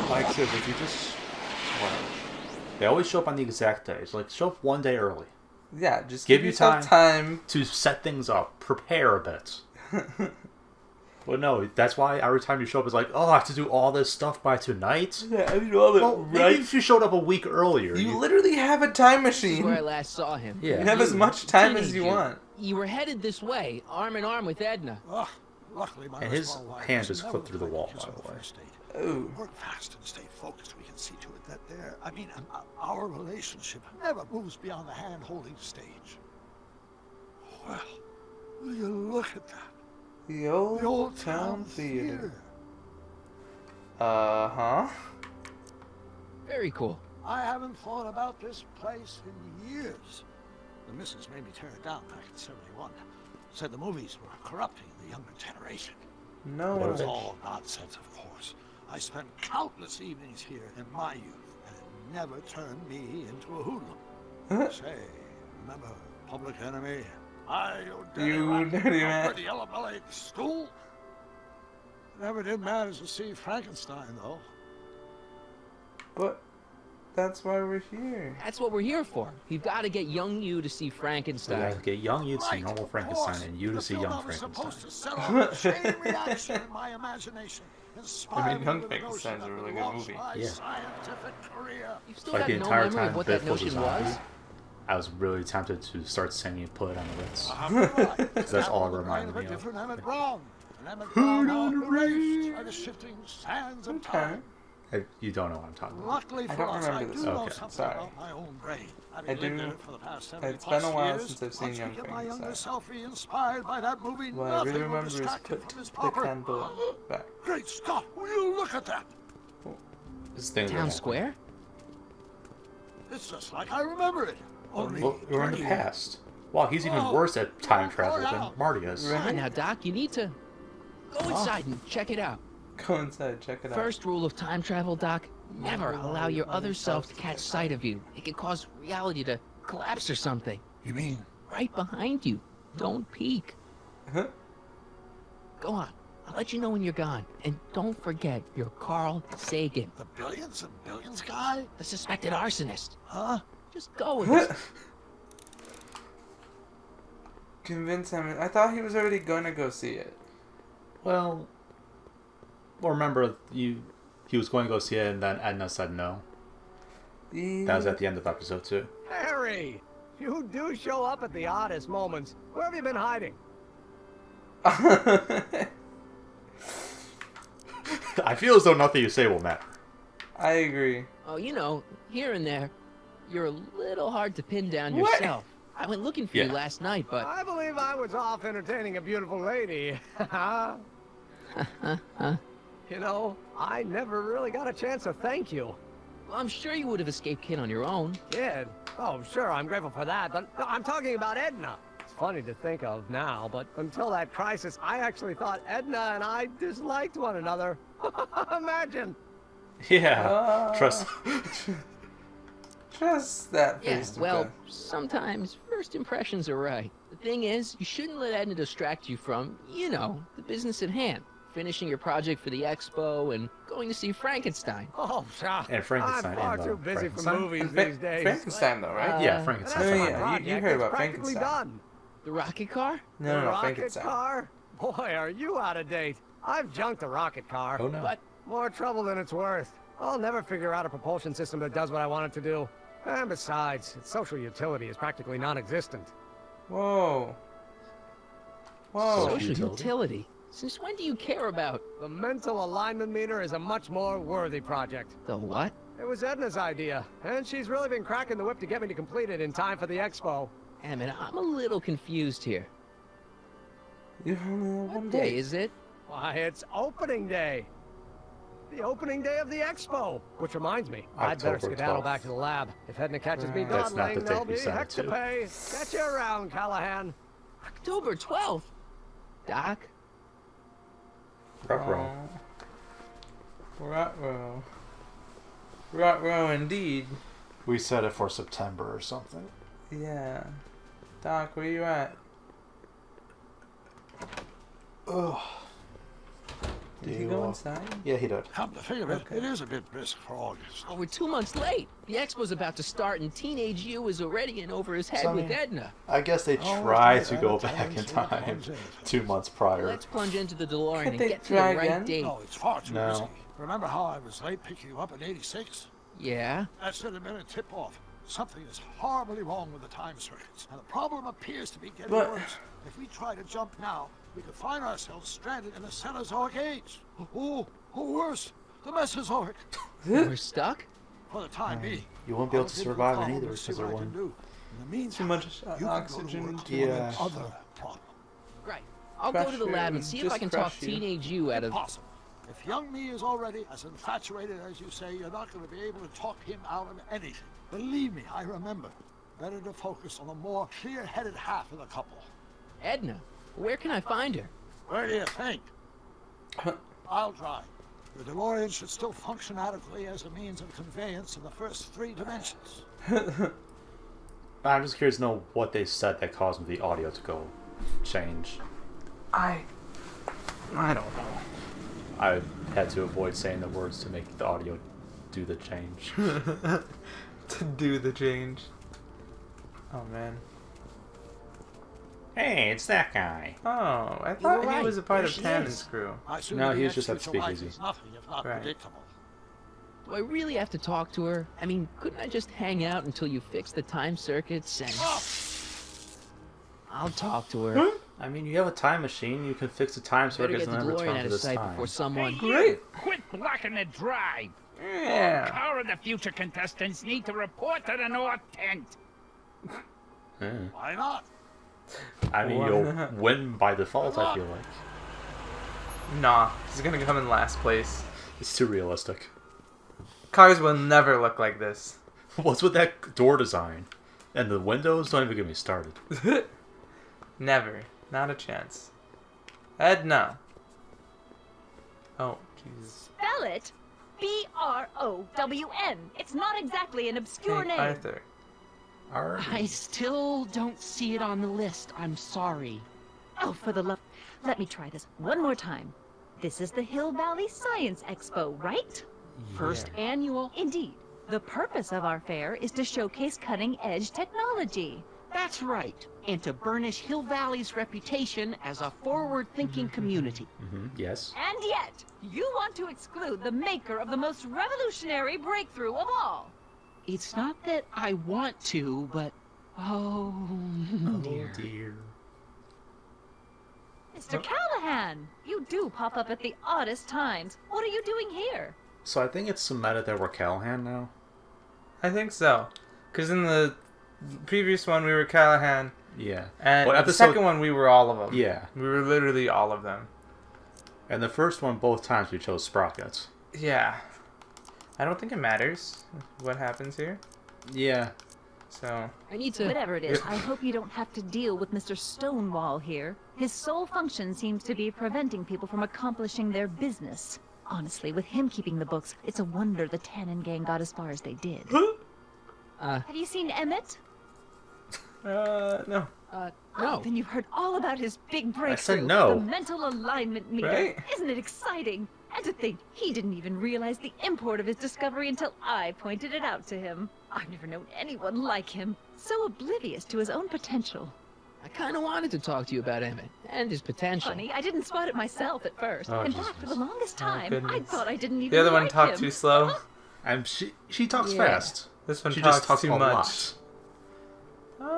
Like I said, if you just whatever. They always show up on the exact days. Like, show up 1 day early. Yeah, just Give give you yourself time. to set things up, prepare a bit. But no, that's why every time you show up, it's like, oh, I have to do all this stuff by tonight. Yeah, I do all that. Well, maybe if you showed up a week earlier. You literally have a time This is machine. where I last saw him. Yeah. You have as much time as you teenager. want. You were headed this way, arm in arm with Edna. Ugh, luckily, my And his small wife hand was just never clipped through the wall, kiss by on the way. first date. Ooh. Work fast and stay focused. We can see to it that our relationship never moves beyond the hand-holding stage. Well, will you look at that? The old town theater. Uh-huh. Very cool. I haven't thought about this place in years. The missus made me tear it down back in '71. Said the movies were corrupting the younger generation. No. It was all nonsense, of course. I spent countless evenings here in my youth, and it never turned me into a hoodlum. Say, remember Public Enemy? You dirty man. The yellow bellied stool? Never did manage to see Frankenstein, though. But that's why we're here. That's what we're here for. We've got to get young you to see We Frankenstein. gotta get young you to see normal Frankenstein and you to see young Frankenstein. Supposed to set off a chain reaction in my imagination. Young Frankenstein's a really good movie. Yeah. You've still Like got the no entire memory time of what Biff that was a notion zombie, was? I was really tempted to start singing "Put It on the Ritz." Because that's all it reminded me of. Who on the race by the shifting sands of time. You don't know what I'm talking about. Luckily I for don't us, remember I this. do know Okay, something sorry. about my own brain. I do. It's been a while since I've seen Young My younger Frankenstein. self inspired by that movie. What I really Nothing will remember is distract him put from his the popper. candle back. Great Scott! Will you look at that? This thing Town Square? It's just like I remember it. Only Well, we're in the 30 past. Wow, he's even worse at time travel than Marty is. Come on now, Doc. You need to go inside and check it out. Go inside, check it out. First rule of time travel, Doc. Never allow your other self to catch sight of you. It could cause reality to collapse or something. You mean? Right behind you. Don't peek. Huh? Go on. I'll let you know when you're gone. And don't forget, you're Carl Sagan. The billions and billions guy? The suspected arsonist. Huh? Just go with it. Convince him. I thought he was already gonna go see it. Well, remember, he was going to go see it, and then Edna said no. That was at the end of episode 2. Harry! You do show up at the oddest moments. Where have you been hiding? I feel as though nothing you say will matter. I agree. Oh, you know, here and there, you're a little hard to pin down What? yourself. I went looking for you last night, but... I believe I was off entertaining a beautiful lady. You know, I never really got a chance to thank you. Well, I'm sure you would have escaped Kid on your own. Kid? Oh, sure, I'm grateful for that, but no, I'm talking about Edna. It's funny to think of now, but until that crisis, I actually thought Edna and I disliked one another. Imagine. Yeah, trust. Trust that Yeah, face to well, face. sometimes first impressions are right. The thing is, you shouldn't let Edna distract you from, you know, the business at hand. Finishing your project for the expo and going to see Frankenstein. Oh, sure. And Frankenstein. I'm far and, too busy for Frankenstein. movies Fra- these days. Frankenstein, though, right? Yeah, And Frankenstein. as for my Yeah, you project, heard it's about practically Frankenstein. done. The rocket car? No, no, The no, rocket Frankenstein. car? Boy, are you out of date. I've junked the rocket car. Oh no. But More trouble than it's worth. I'll never figure out a propulsion system that does what I want it to do. And besides, its social utility is practically non-existent. Whoa. Whoa. social utility? Since when do you care about The mental alignment meter is a much more worthy project. the what? It was Edna's idea, and she's really been cracking the whip to get me to complete it in time for the expo. Damn it, I'm a little confused here. You only have What one day day. is it? Why, it's opening day. The opening day of the expo. Which reminds me, I'd better October skedaddle 12th. back to the lab. If Edna catches me That's not dawdling, the there'll date you be sent it heck to to. pay. Catch you around, Callahan. October 12th. Doc? Ruh-roh. Ruh-roh. Ruh-roh indeed. We set it for September or something. Yeah. Doc, where you at? Ugh. Did he go inside? Yeah, he did. Come to think of it, it is a bit brisk for August. Oh, we're 2 months late. The expo's about to start and teenage you is already in over his head So, I with mean, Edna. I guess they Oh, tried okay, to go that back in time's what time comes in. 2 months prior. Let's plunge into the DeLorean Could and they get to the try right again? date. No, it's far too No. busy. Remember how I was late picking you up in '86? Yeah? That should have been a tip-off. Something is horribly wrong with the time circuits, and the problem appears to be getting But- worse. If we try to jump now, we could find ourselves stranded in the Cenozoic age. Or worse, the Mesozoic. We're stuck? For the time being. You won't be able to I'll take survive the in call either and see because they're what I can one. do. In the meantime, Too much you can go to oxygen. work to Yeah. other problem. Right. I'll go to the Crush lab you, and see if just I can talk crush you. teenage you out of... Impossible. If young me is already as infatuated as you say, you're not going to be able to talk him out of anything. Believe me, I remember. Better to focus on the more clear-headed half of the couple. Edna. Where can I find her? Where do you think? I'll drive. The DeLorean should still function adequately as a means of conveyance in the first 3 dimensions. I'm just curious to know what they said that caused the audio to go change. I don't know. I had to avoid saying the words to make the audio do the change. To do the change. Oh man. Hey, it's that guy. Oh, I thought he right. was a part There of she Tannen's is. crew. No, he was just at Speakeasy. Nothing if not Right. predictable. Do I really have to talk to her? I mean, couldn't I just hang out until you fix the time circuits and... I'll talk to her. I mean, you have a time machine. You can fix the time Better circuits get the and then DeLorean return out to of this sight time. before someone... Hey, Great. you! Quit blocking the drive! Yeah. Car of the future contestants need to report to the North Tent. Yeah. Why not? I mean, Why you'll not? win by default, I feel like. Nah, he's gonna come in last place. It's too realistic. Cars will never look like this. What's with that door design? And the windows? Don't even get me started. Never. Not a chance. Edna. Oh, Jesus. Spell it B-R-O-W-N. It's not exactly an obscure Hey, name. Arthur. I still don't see it on the list. I'm sorry. Oh, for the love... Let me try this one more time. This is the Hill Valley Science Expo, right? First annual. Indeed. The purpose of our fair is to showcase cutting-edge technology. That's right. And to burnish Hill Valley's reputation as a forward-thinking community. Yes. And yet, you want to exclude the maker of the most revolutionary breakthrough of all. It's not that I want to, but... Oh, dear. Oh, dear. Mr. Callahan, you do pop up at the oddest times. What are you doing here? So I think it's cemented that we're Callahan now. I think so. Because in the previous one, we were Callahan. Yeah. And Well, the second one, we were all of them. Yeah. We were literally all of them. And the first one, both times we chose Sprockets. Yeah. I don't think it matters what happens here. Yeah. So. I need to... Whatever it is, I hope you don't have to deal with Mr. Stonewall here. His sole function seems to be preventing people from accomplishing their business. Honestly, with him keeping the books, it's a wonder the Tannen gang got as far as they did. Have you seen Emmett? No. no. Oh, then you've heard all about his big breakthrough. I said no. The mental alignment meter. Right? Isn't it exciting? And to think, he didn't even realize the import of his discovery until I pointed it out to him. I've never known anyone like him. So oblivious to his own potential. I kind of wanted to talk to you about Emmett and his potential. Funny, I didn't spot it myself at first. Oh, In Jesus. fact, for the longest time, I goodness. thought I didn't even The other one like talked him. too slow. She talks Yeah. fast. This one She talks just talks too a much. lot.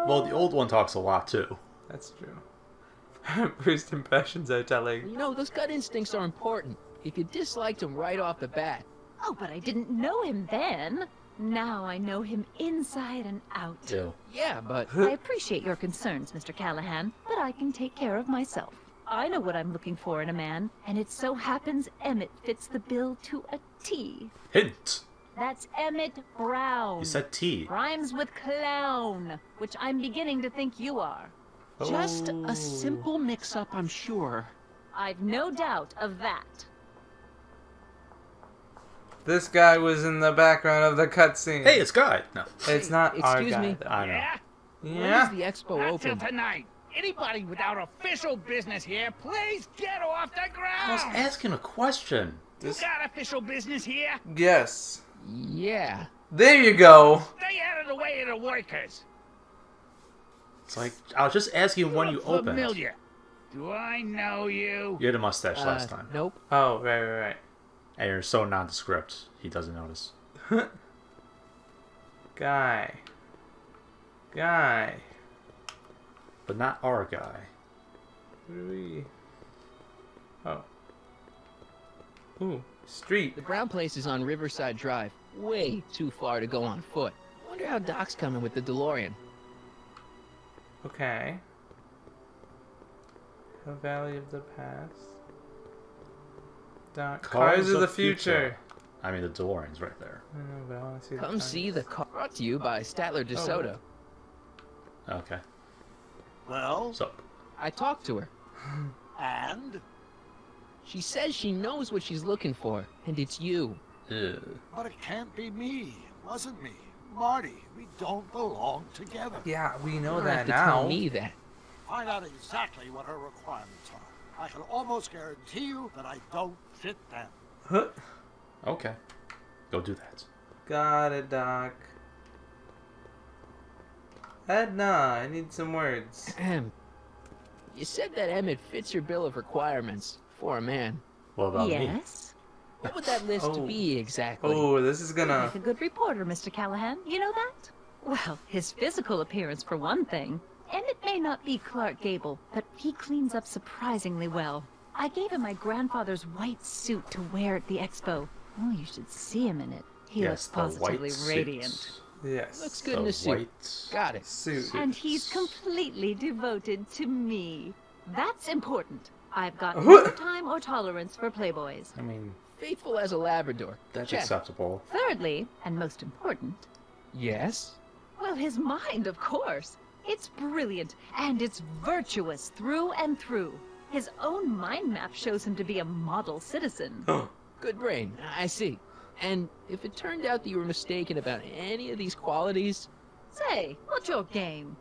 Well, the old one talks a lot too. That's true. First impressions are telling. You know, those gut instincts are important. If you disliked him right off the bat. Oh, but I didn't know him then. Now I know him inside and out. Ew. Yeah, but... I appreciate your concerns, Mr. Callahan, but I can take care of myself. I know what I'm looking for in a man, and it so happens Emmett fits the bill to a T. Hint. That's Emmett Brown. You said T. Rhymes with clown, which I'm beginning to think you are. Just a simple mix-up, I'm sure. I've no doubt of that. This guy was in the background of the cutscene. Hey, it's Guy. No. It's not our Excuse guy, me? though. I know. Yeah? When Yeah. is the expo Not till open? tonight. Anybody without official business here, please get off the I was ground! asking a question. You got official business here? Yes. Yeah. There you go. Stay out of the way of the workers. It's like, I was just asking when you Look opened. familiar. Do I know you? You had a mustache last time. Nope. Oh, right. And you're so nondescript, he doesn't notice. Guy. But not our guy. Where are we? Oh. Ooh, street. The Brown place is on Riverside Drive. Way too far to go on foot. Wonder how Doc's coming with the DeLorean. Okay. The Valley of the Past. Cars of the Future. I mean, the DeLorean's right there. I know, but I want to see the Come cars. see the car. Brought to you by Statler DeSoto. Okay. Well, So, I talked to her. and? She says she knows what she's looking for, and it's you. ew. But it can't be me. It wasn't me. Marty, we don't belong together. Yeah, we You know don't that have to now. tell me that. Find out exactly what her requirements are. I can almost guarantee you that I don't fit them. Huh. Okay. Go do that. Got it, Doc. Edna, I need some words. You said that Emmett fits your bill of requirements for a man. What about me? Yes? What would that list be exactly? Oh, this is You gonna... make a good reporter, Mr. Callahan. You know that? Well, his physical appearance for one thing. Emmett may not be Clark Gable, but he cleans up surprisingly well. I gave him my grandfather's white suit to wear at the expo. Oh, you should see him in it. He looks positively radiant. Yes. Looks good in a suit. Got it. Suit. And he's completely devoted to me. That's important. I've got no time or tolerance for playboys. I mean, Faithful as a Labrador. that's Check. acceptable. Thirdly, and most important, Yes? well, his mind, of course. It's brilliant, and it's virtuous through and through. His own mind map shows him to be a model citizen. Good brain. I see. And if it turned out that you were mistaken about any of these qualities... Say, what's your game?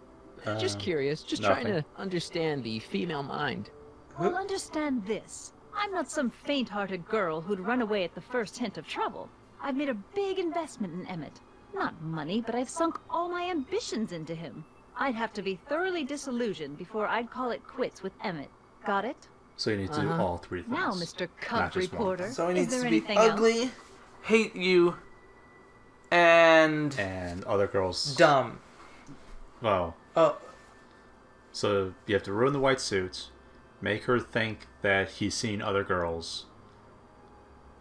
Just curious. Just nothing. trying to understand the female mind. Well, understand this. I'm not some faint-hearted girl who'd run away at the first hint of trouble. I've made a big investment in Emmett. Not money, but I've sunk all my ambitions into him. I'd have to be thoroughly disillusioned before I'd call it quits with Emmett. Got it? So you need to do all three things. Now, Mr. Not Cub just one. Reporter, So he is needs there to be anything ugly, else? hate you, and other girls. dumb. Well. Oh. So you have to ruin the white suit, make her think that he's seen other girls,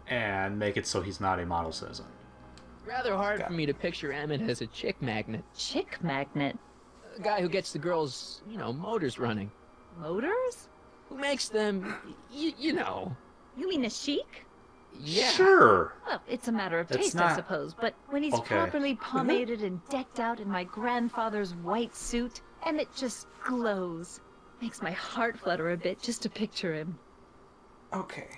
and make it so he's not a model citizen. Rather hard for me to picture Emmett as a chick magnet. Chick magnet? A guy who gets the girls, motors running. Motors? Who makes them, you know. You mean a chic? Yeah. Sure. Well, it's a matter of That's taste, not- I suppose, but when he's Okay. properly pomaded and decked out in my grandfather's white suit, Emmett just glows. Makes my heart flutter a bit just to picture him. Okay.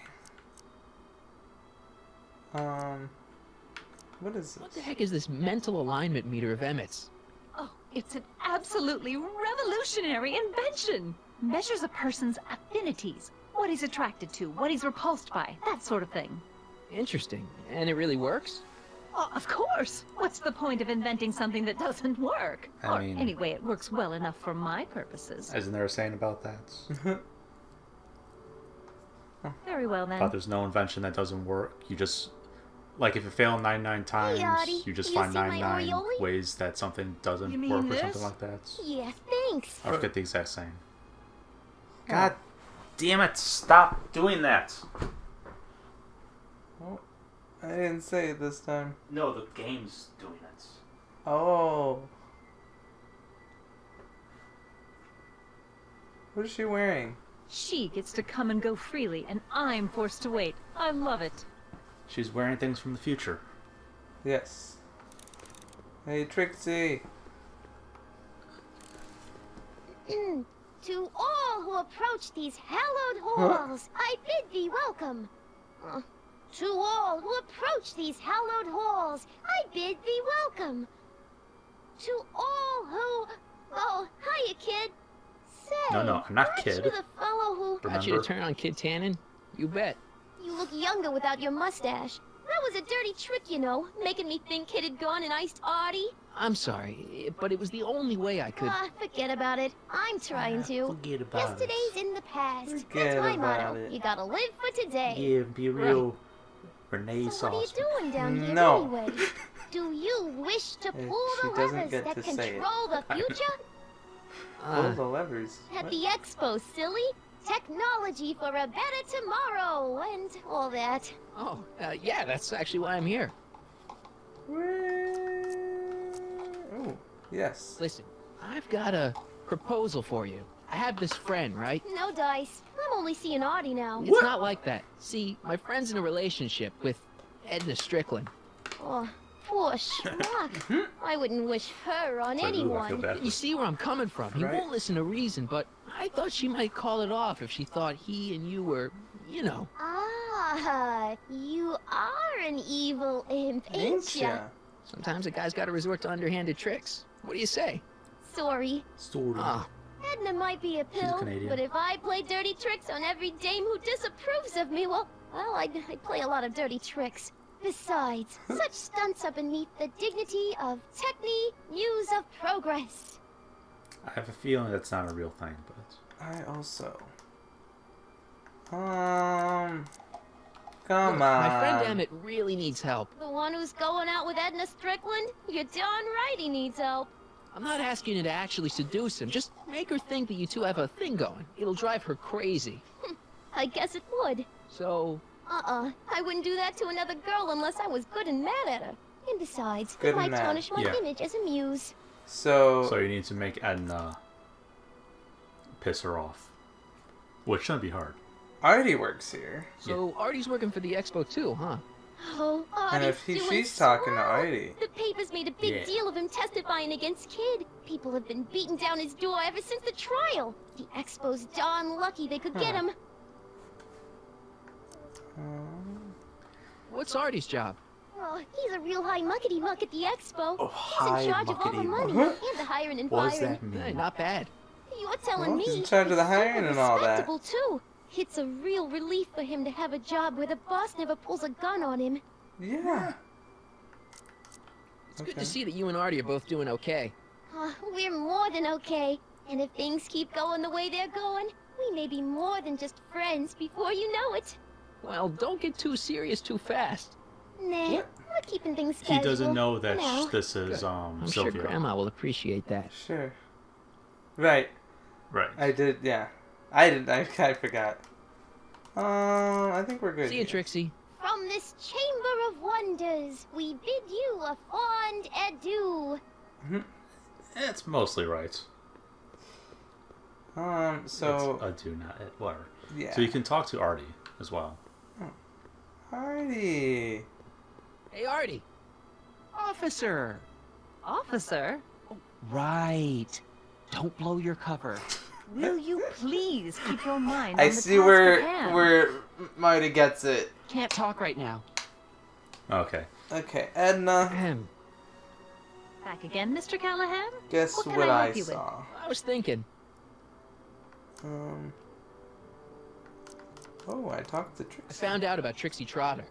What is this? What the heck is this mental alignment meter of Emmett's? Oh, it's an absolutely revolutionary invention! Measures a person's affinities, what he's attracted to, what he's repulsed by, that sort of thing. Interesting. And it really works? Oh, of course! What's the point of inventing something that doesn't work? I mean- anyway, it works well enough for my purposes. Isn't there a saying about that? Very well then. But there's no invention that doesn't work. You just, like, if you fail 99 times, Audie, you just you find see my 99 Oriole? ways that something doesn't You mean work or this? something like that. Yeah, thanks. I forget the exact saying. God damn it! Stop doing that! Oh, I didn't say it this time. No, the game's doing it. Oh. What is she wearing? She gets to come and go freely, and I'm forced to wait. I love it. She's wearing things from the future. Yes. Hey, Trixie. To all who approach these hallowed halls, I bid thee welcome. To all who approach these hallowed halls, I bid thee welcome. To all who... Oh, hiya, kid. Say, No, I'm not aren't kid. you the fellow who... Got you to turn on Kid Tannen? You bet. You look younger without your mustache. That was a dirty trick, you know, making me think Kid had gone and iced Audie. I'm sorry, but it was the only way I could... Forget about it. I'm trying to. Forget about Yesterday's in the past. Forget That's my about motto. it. You gotta live for today. Yeah, be real. Renee So what are you Sauce. doing down here No. anyway? Do you wish to pull she the doesn't levers get that to say it. control the future? Pull the levers. At What? the expo, silly. Technology for a better tomorrow and all that. Oh, yeah, that's actually why I'm here. Oh, yes. Listen, I've got a proposal for you. I have this friend, right? No dice. I'm only seeing Audie now. It's not like that. See, my friend's in a relationship with Edna Strickland. Oh, poor schmuck. I wouldn't wish her on anyone. You see where I'm coming from. He Right. won't listen to reason, but I thought she might call it off if she thought he and you were, you know. Ah, you are an evil imp, ain't ya? Sometimes a guy's got to resort to underhanded tricks. What do you say? Sorry. Ah, Edna might be a She's pill, Canadian. but if I play dirty tricks on every dame who disapproves of me, well, I'd play a lot of dirty tricks. Besides, such stunts are beneath the dignity of Techni, Muse of Progress. I have a feeling that's not a real thing, but I also. Come on. My friend Emmett really needs help. The one who's going out with Edna Strickland? You're darn right he needs help. I'm not asking you to actually seduce him. Just make her think that you two have a thing going. It'll drive her crazy. I guess it would. So... I wouldn't do that to another girl unless I was good and mad at her. And besides, Good it might and mad. tarnish my Yeah. image as a muse. So you need to make Edna piss her off. Which shouldn't be hard. Artie works here. So Artie's working for the expo too, huh? Oh, And Artie's if doing she's talking to swell. Artie. The papers made a big Yeah. deal of him testifying against Kid. People have been beating down his door ever since the trial. The expo's darn lucky they could get him. What's Artie's job? Oh, he's a real high muckety-muck at the expo. Oh, he's high in charge of all the money muckety-muck. and the hiring and What does firing. that mean? Hey, not bad. You're telling Well, me he's in charge of the he's hiring super and all that. respectable too. It's a real relief for him to have a job where the boss never pulls a gun on him. Yeah. It's good to see that you and Artie are both doing okay. We're more than okay. And if things keep going the way they're going, we may be more than just friends before you know it. Well, don't get too serious too fast. Nah, we're keeping things He casual. doesn't know that No. this is I'm Sylvia. sure Grandma will appreciate that. Sure. Right. Right. I did, yeah. I forgot. I think we're good. See you, Trixie. From this chamber of wonders, we bid you a fond adieu. It's mostly right. So It's a do not whatever. Yeah. So you can talk to Artie as well. Artie. Hey, Artie. Officer. Officer, Right. Don't blow your cover. will you please keep your mind I on the see task at hand? where Marty gets it. Can't talk right now. Okay. Okay, Edna. Back again, Mr. Callahan? Guess What can what I I help you with? saw. I was thinking. Oh, I talked to Trixie. I found out about Trixie Trotter.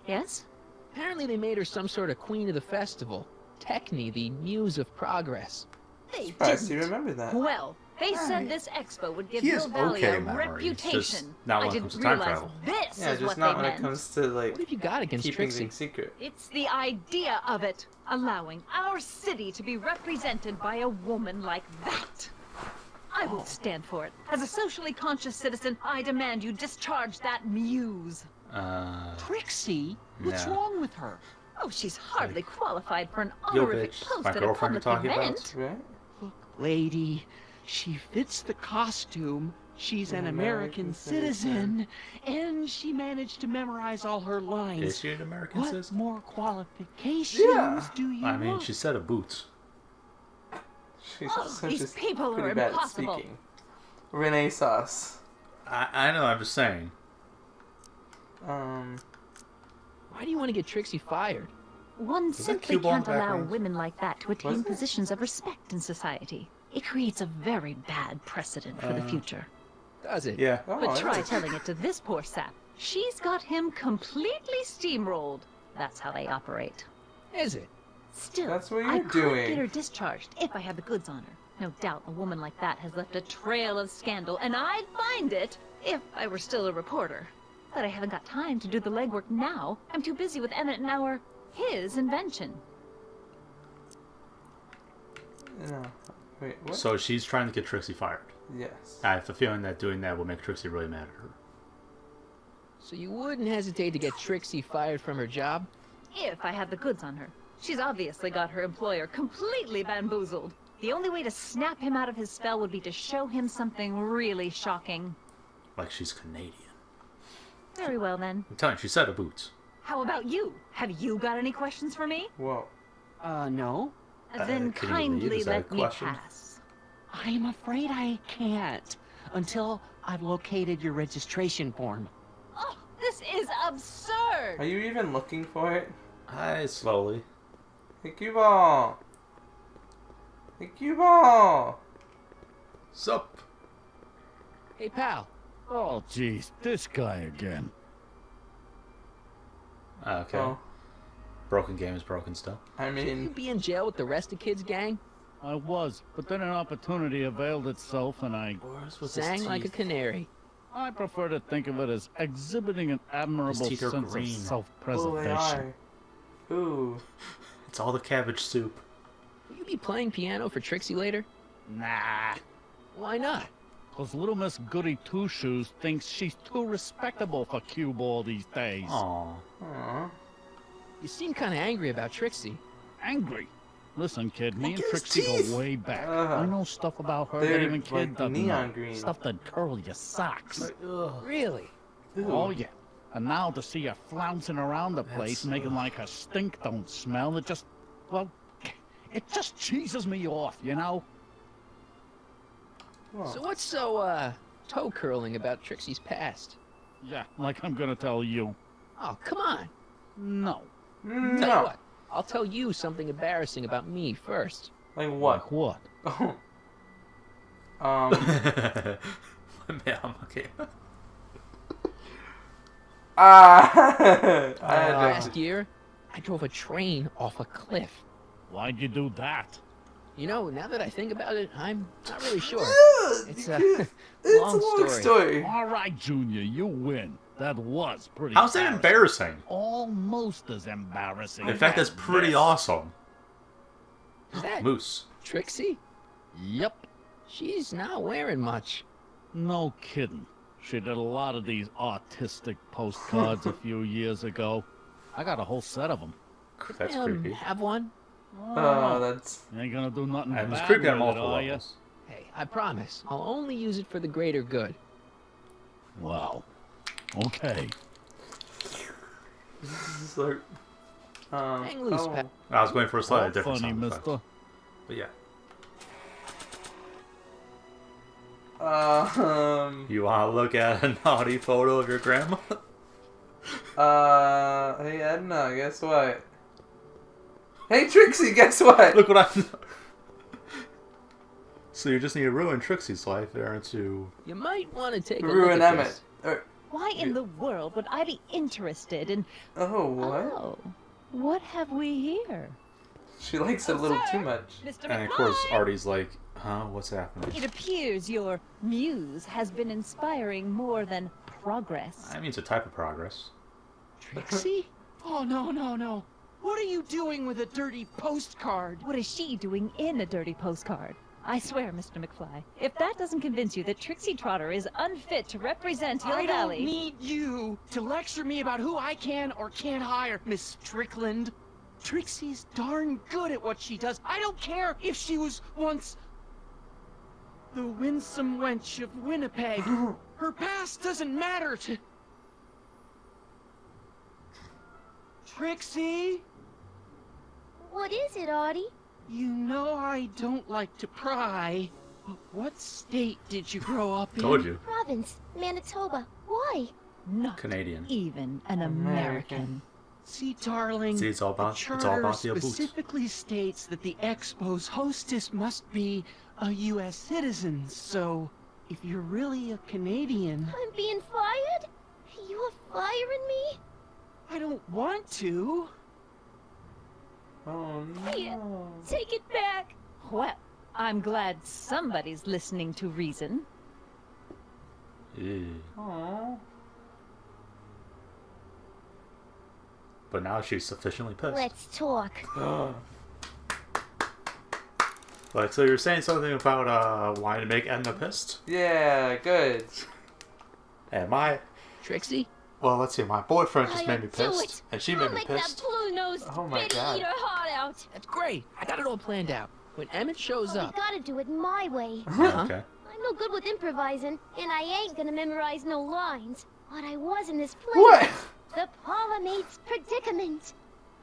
Yes? Apparently they made her some sort of queen of the festival. Techni, the muse of progress. They Surprised you didn't. remember that. Well, they said this expo would give He Hill has Valley okay a memory, just reputation. not I when it didn't comes to time realize travel. this Yeah, is just what not they when meant. it comes to like What have you got against keeping Trixie? things secret. It's the idea of it, allowing our city to be represented by a woman like that. I won't stand for it. As a socially conscious citizen, I demand you discharge that muse. Trixie? What's no. wrong with her? Oh, she's hardly qualified for an Yo, honorific bitch. post My at a girlfriend you're public talking event. about? Right? Look, lady, she fits the costume. She's an American citizen, and she managed to memorize all her lines. Is she an American What citizen? more qualifications do you I mean, want? she said a boots. She's These just people pretty are bad impossible. at speaking. Renee Sauce. I know, I'm just saying. Why do you want to get Trixie fired? One that simply cue ball can't allow backwards? women like that to attain positions of respect in society. It creates a very bad precedent for the future. Does it? Yeah. But try telling it to this poor sap. She's got him completely steamrolled. That's how they operate. Is it? Still, That's what I you're could doing. get her discharged if I had the goods on her. No doubt a woman like that has left a trail of scandal, and I'd find it if I were still a reporter. But I haven't got time to do the legwork now. I'm too busy with Emmett and his invention. No. Wait, what? So she's trying to get Trixie fired. Yes. I have a feeling that doing that will make Trixie really mad at her. So you wouldn't hesitate to get Trixie fired from her job? If I had the goods on her. She's obviously got her employer completely bamboozled. The only way to snap him out of his spell would be to show him something really shocking. Like she's Canadian. Very well then. I'm telling you, she said a boots. How about you? Have you got any questions for me? Whoa. No. Then can you leave? kindly Is that a let me question? pass. I'm afraid I can't until I've located your registration form. Oh, this is absurd! Are you even looking for it? Slowly. Hey, cue ball. Hey, cue ball. Sup? Hey, pal. Oh, jeez, this guy again. Okay. Oh. Broken game is broken still. I You mean, be in jail with the rest of kids, gang? I was, but then an opportunity availed itself, and I Sang like a canary. I prefer to think of it as exhibiting an admirable teeth are sense green. of oh, they self-preservation. are. Ooh. It's all the cabbage soup. Will you be playing piano for Trixie later? Nah, Why not? 'cause little Miss Goody Two Shoes thinks she's too respectable for cue ball these days. Aww. Aw. You seem kind of angry about Trixie. Angry. Listen, kid, me and Look at his Trixie teeth. go way back. Ugh. I know stuff about her They're that even kid like doesn't neon know. green. Stuff that curl your socks. Like, ugh. Really? Ooh. Oh, yeah. And now to see her flouncing around the place, That's- making like her stink don't smell, it just, well, it just cheeses me off, you know? Well, So what's so, toe curling about Trixie's past? Yeah, like I'm gonna tell you. Oh, come on. No. Tell you no. what, I'll tell you something embarrassing about me first. Like what? Like what? Oh. Yeah, I'm okay. I had Last year, I drove a train off a cliff. Why'd you do that? You know, now that I think about it, I'm not really sure. It's a It's long a long story. All right, Junior, you win. That was pretty How's that embarrassing? Almost as embarrassing. In fact, that's pretty this. awesome. Is that Moose. Trixie? Yep. She's not wearing much. No kidding. She did a lot of these artistic postcards a few years ago. I got a whole set of them. That's creepy. Have one? Oh, that's... You ain't gonna do nothing And it's bad creepy on with it, multiple are ya? levels. Hey, I promise. I'll only use it for the greater good. Wow. Okay. This is like... Hang loose, oh. Pat. I was going for a slightly different Funny, sound effect. mister. But yeah. You want to look at a naughty photo of your grandma? Hey Edna, guess what? Hey Trixie, guess what? Look what I... So you just need to ruin Trixie's life, aren't you? You might want to take a Ruin look at Emmett. this. Why in the world would I be interested in... Oh, what? Oh, what have we here? She likes it a little too much. Mr. And of course, Artie's like, huh, what's happening? It appears your muse has been inspiring more than progress. I mean, it's a type of progress. Trixie? Oh, no, no, no. What are you doing with a dirty postcard? What is she doing in a dirty postcard? I swear, Mr. McFly, if that doesn't convince you that Trixie Trotter is unfit to represent Hill I Valley... don't need you to lecture me about who I can or can't hire, Miss Strickland. Trixie's darn good at what she does. I don't care if she was once the winsome wench of Winnipeg. Her past doesn't matter to... Trixie? What is it, Artie? You know I don't like to pry, but what state did you grow up in? Told you. Province, Manitoba. Why? Not Canadian. even an American. See, darling, See, it's all about, the it's charter all about the boot. specifically states that the Expo's hostess must be a U.S. citizen, so if you're really a Canadian... I'm being fired? You are firing me? I don't want to. Oh Here, no. take it back. Well, I'm glad somebody's listening to reason. Ew. Aww. But now she's sufficiently pissed. Let's talk. Like, so you're saying something about wanting to make Edna pissed? Yeah, good. And my... Trixie? Well, let's see, my boyfriend just I'll made me do pissed, it. and she I'll made me make that pissed. blue-nosed Oh my bitty God. eat her heart out. That's great. I got it all planned out. When Emmett shows But up... we gotta do it my way. Okay. I'm no good with improvising, and I ain't gonna memorize no lines. But I was in this play. What? The Parliamate's Predicament.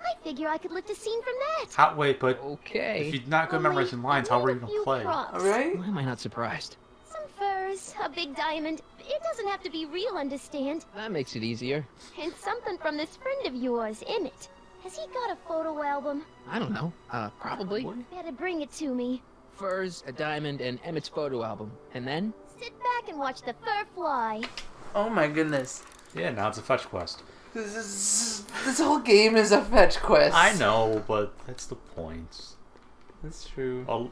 I figure I could lift a scene from that. How, wait, but Okay. if you're not good at Only memorizing lines, how were you a going few to play? props. Alright? Why am I not surprised? Some furs, a big diamond. It doesn't have to be real, understand? That makes it easier. And something from this friend of yours, Emmett. Has he got a photo album? I don't know. Probably. Better bring it to me. Furs, a diamond, and Emmett's photo album. And then? Sit back and watch the fur fly. Oh my goodness. Yeah, now it's a fetch quest. This whole game is a fetch quest. I know, but that's the point. That's true. I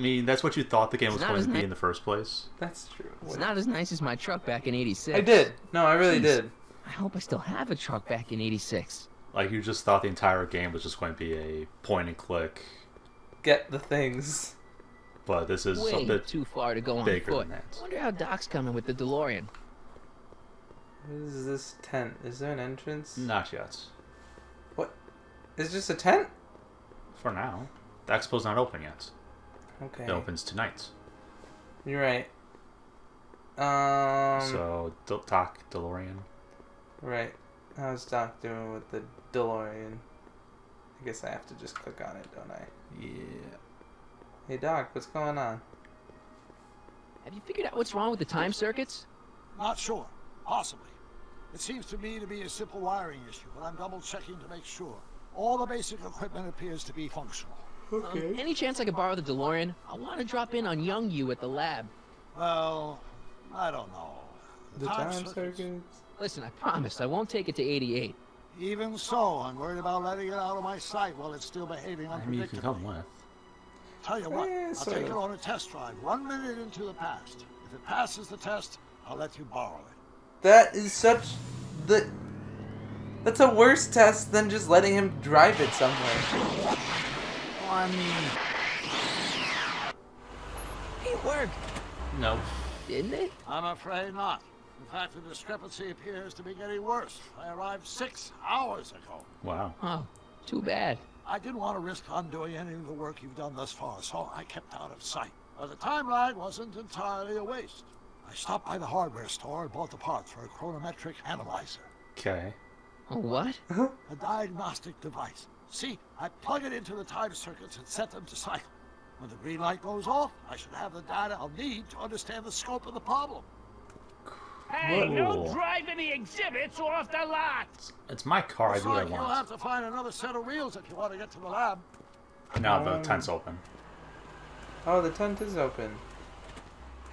mean, that's what you thought the game was It's not going as to be nice. in the first place. That's true. It's not as nice as my truck back in '86. I did. No, I really Jeez. did. I hope I still have a truck back in '86. Like, you just thought the entire game was just going to be a point and click, Get the things. but this is Way a bit too far to go on bigger foot. than that. Wonder how Doc's coming with the DeLorean. What is this tent? Is there an entrance? Not yet. What? It's just a tent? For now. The expo's not open yet. Okay. It opens tonight. You're right. So, Doc, DeLorean. Right. How's Doc doing with the DeLorean? I guess I have to just click on it, don't I? Yeah. Hey Doc, what's going on? Have you figured out what's wrong with the time circuits? Not sure. Possibly. It seems to me to be a simple wiring issue, but I'm double checking to make sure. All the basic equipment appears to be functional. Any chance I could borrow the DeLorean? I want to drop in on young you at the lab. Well, I don't know. The time circuits? Listen, I promise I won't take it to 88. Even so, I'm worried about letting it out of my sight while it's still behaving I mean, you can unpredictably. come with. Tell you what, I'll sort take it of. on a test drive 1 minute into the past. If it passes the test, I'll let you borrow it. That is such that's a worse test than just letting him drive it somewhere. It worked, No. didn't it? I'm afraid not. In fact, the discrepancy appears to be getting worse. I arrived 6 hours ago. Wow. Oh, too bad. I didn't want to risk undoing any of the work you've done thus far, so I kept out of sight. But the time lag wasn't entirely a waste. I stopped by the hardware store and bought the parts for a chronometric analyzer. Okay. A what? A diagnostic device. See, I plug it into the time circuits and set them to cycle. When the green light goes off, I should have the data I'll need to understand the scope of the problem. Hey, Whoa. don't drive any exhibits off the lot! It's my car. I Looks do what I like you'll want. have to find another set of wheels if you want to get to the lab. Now the tent's open. Oh, the tent is open.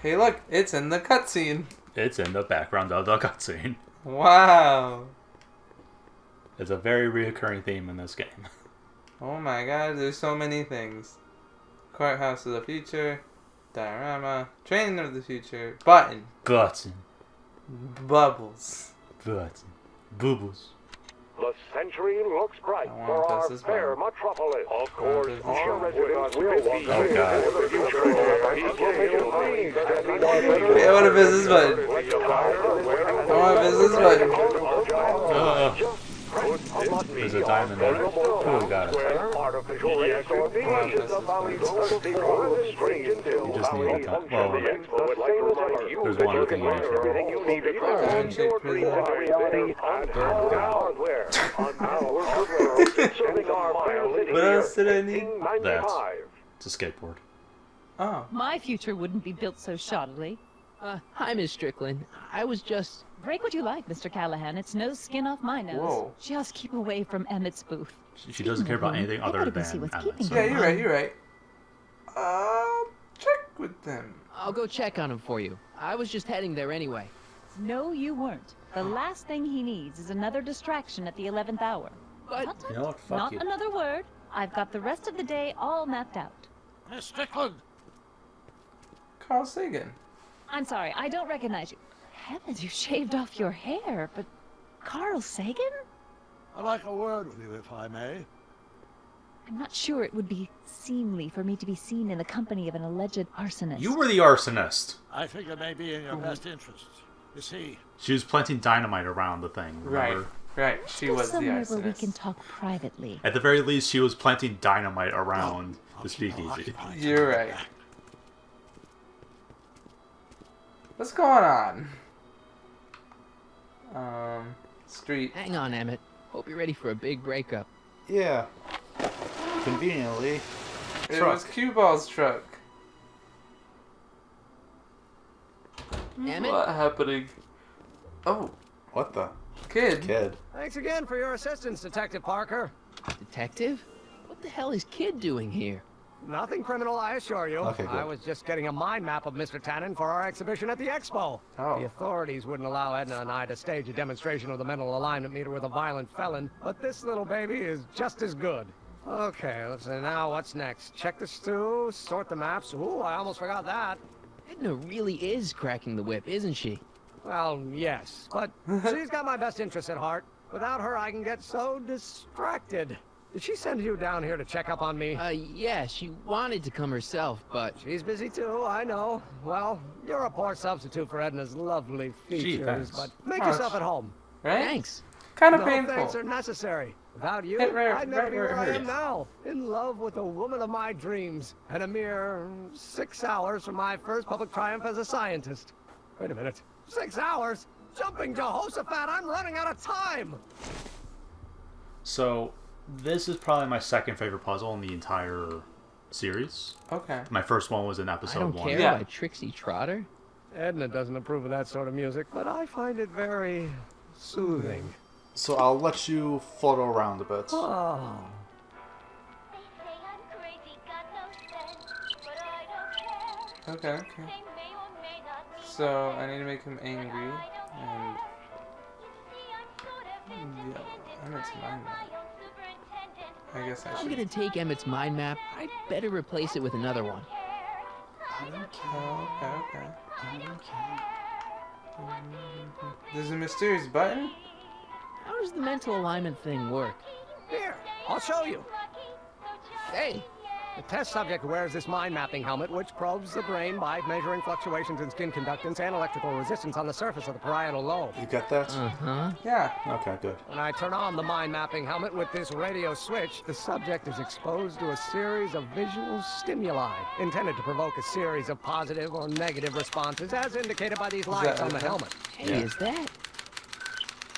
Hey look, it's in the cutscene. It's in the background of the cutscene. Wow. It's a very reoccurring theme in this game. Oh my god, there's so many things. Courthouse of the future, diorama, train of the future, button, Button. bubbles. Button. Boo-boos. The century looks bright I wanna for press our this fair button. metropolis. Of course, press this our button. residents will be Oh, God. in the future. Okay, I want to press this button. I want to press this button. There's a diamond there. Oh, got it. Artificial reactivity is the valley's oldest secret, strange and You just need a time. Well, there's one other thing you need for everything you need to transform your dreams into reality on our hardware. On our hardware, sending our miles in What here else did I need? in 95. It's a skateboard. Oh. My future wouldn't be built so shoddily. Hi, Miss Strickland. I was just... Break what you like, Mr. Callahan. It's no skin off my nose. Whoa. Just keep away from Emmett's booth. She doesn't care about anything I other better go than see what's Emmett. keeping So. Yeah, you're right, you're right. Check with them. I'll go check on him for you. I was just heading there anyway. No, you weren't. The last thing he needs is another distraction at the 11th hour. But... Tut, tut. You know what? Fuck Not you. another word. I've got the rest of the day all mapped out. Miss Strickland! Carl Sagan. I'm sorry, I don't recognize you. Heavens, you shaved off your hair, but Carl Sagan? I'd like a word with you, if I may. I'm not sure it would be seemly for me to be seen in the company of an alleged arsonist. You were the arsonist. I think it may be in your best interest. You see, She was planting dynamite around the thing. Remember? Right. She was the somewhere where we arsonist. can talk privately. At the very least, she was planting dynamite around the speakeasy. You're right. What's going on? Street. Hang on, Emmett. Hope you're ready for a big breakup. Yeah. Conveniently. It was Cue Ball's truck. Emmett? What happening? Oh, What the? kid. Thanks again for your assistance, Detective Parker. Detective? What the hell is Kid doing here? Nothing criminal, I assure you. Okay, good. I was just getting a mind map of Mr. Tannen for our exhibition at the Expo. Oh. The authorities wouldn't allow Edna and I to stage a demonstration of the mental alignment meter with a violent felon, but this little baby is just as good. Okay, let's see, now what's next? Check the stew, sort the maps. Ooh, I almost forgot that. Edna really is cracking the whip, isn't she? Well, yes, but she's got my best interests at heart. Without her, I can get so distracted. Did she send you down here to check up on me? Yeah, she wanted to come herself, but... She's busy too, I know. Well, you're a poor substitute for Edna's lovely features, but make yourself at home. Right? Thanks. Kind of No painful. thanks are necessary. Without you, Right I'd never be where it where I am hurts. now. In love with the woman of my dreams. And a mere 6 hours from my first public triumph as a scientist. Wait a minute. 6 hours? Jumping Jehoshaphat, I'm running out of time! So, this is probably my second favorite puzzle in the entire series. Okay. My first one was in I episode Don't 1. Care by Trixie Trotter. Edna doesn't approve of that sort of music, but I find it very soothing. So I'll let you flutter around a bit. Oh. Okay. So I need to make him angry, and yeah, Emmett's mind map. I guess I I'm should. gonna take Emmett's mind map. I'd better replace it with another one. Oh, okay. There's a mysterious button? How does the mental alignment thing work? Here, I'll show you. Hey! The test subject wears this mind mapping helmet, which probes the brain by measuring fluctuations in skin conductance and electrical resistance on the surface of the parietal lobe. You got that? Uh-huh. Yeah. Okay, good. When I turn on the mind mapping helmet with this radio switch, the subject is exposed to a series of visual stimuli intended to provoke a series of positive or negative responses, as indicated by these lights on the helmet. Hey, is that?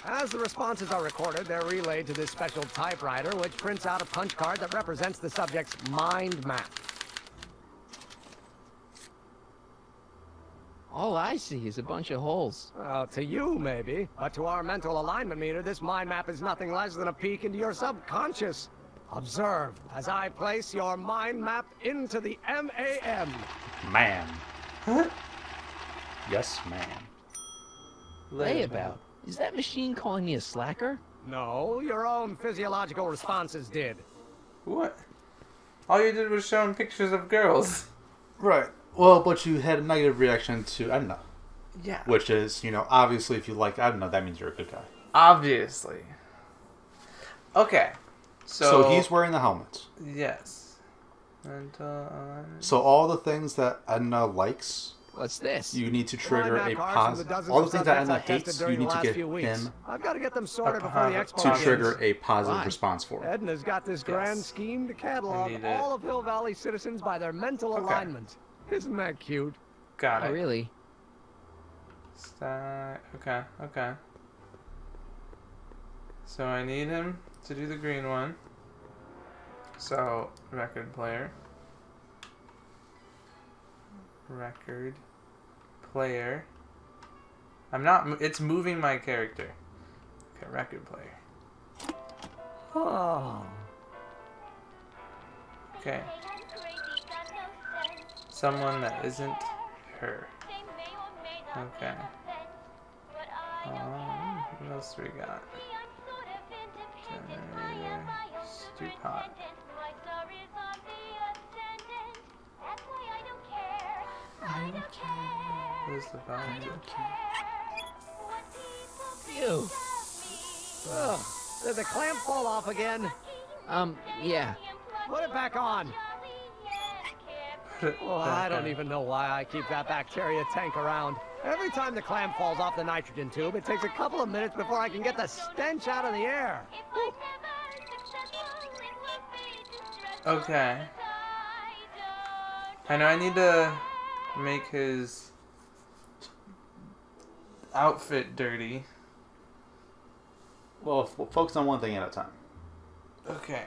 As the responses are recorded, they're relayed to this special typewriter, which prints out a punch card that represents the subject's mind map. All I see is a bunch of holes. Well, to you, maybe. But to our mental alignment meter, this mind map is nothing less than a peek into your subconscious. Observe as I place your mind map into the MAM. Man. Huh? Yes, man. Layabout. Is that machine calling me a slacker? No, your own physiological responses did. What? All you did was show him pictures of girls. Right. Well, but you had a negative reaction to Edna. Yeah. Which is, you know, obviously if you like Edna, that means you're a good guy. Obviously. Okay. So he's wearing the helmet. Yes. And, So all the things that Edna likes... What's this? You need to trigger a positive... All the things that Edna hates, you need to get him I've got to get them sorted before the expo to begins. trigger a positive response for it. Edna's got this grand scheme to catalog all of Hill Valley citizens by their mental alignment. Isn't that cute? Got it. Oh, really? Okay. So I need him to do the green one. So, record player. Record player. I'm not... It's moving my character. Okay, record player. Oh. Okay. Someone that isn't her. Okay. What else we got? Generator. Stew pot. Where's the button? Ew. Ugh. Did the clamp fall off again? Yeah. Put it back on. Well, I don't even know why I keep that bacteria tank around. Every time the clamp falls off the nitrogen tube, it takes a couple of minutes before I can get the stench out of the air. Okay. I know I need to make his outfit dirty. Well, focus on one thing at a time. Okay.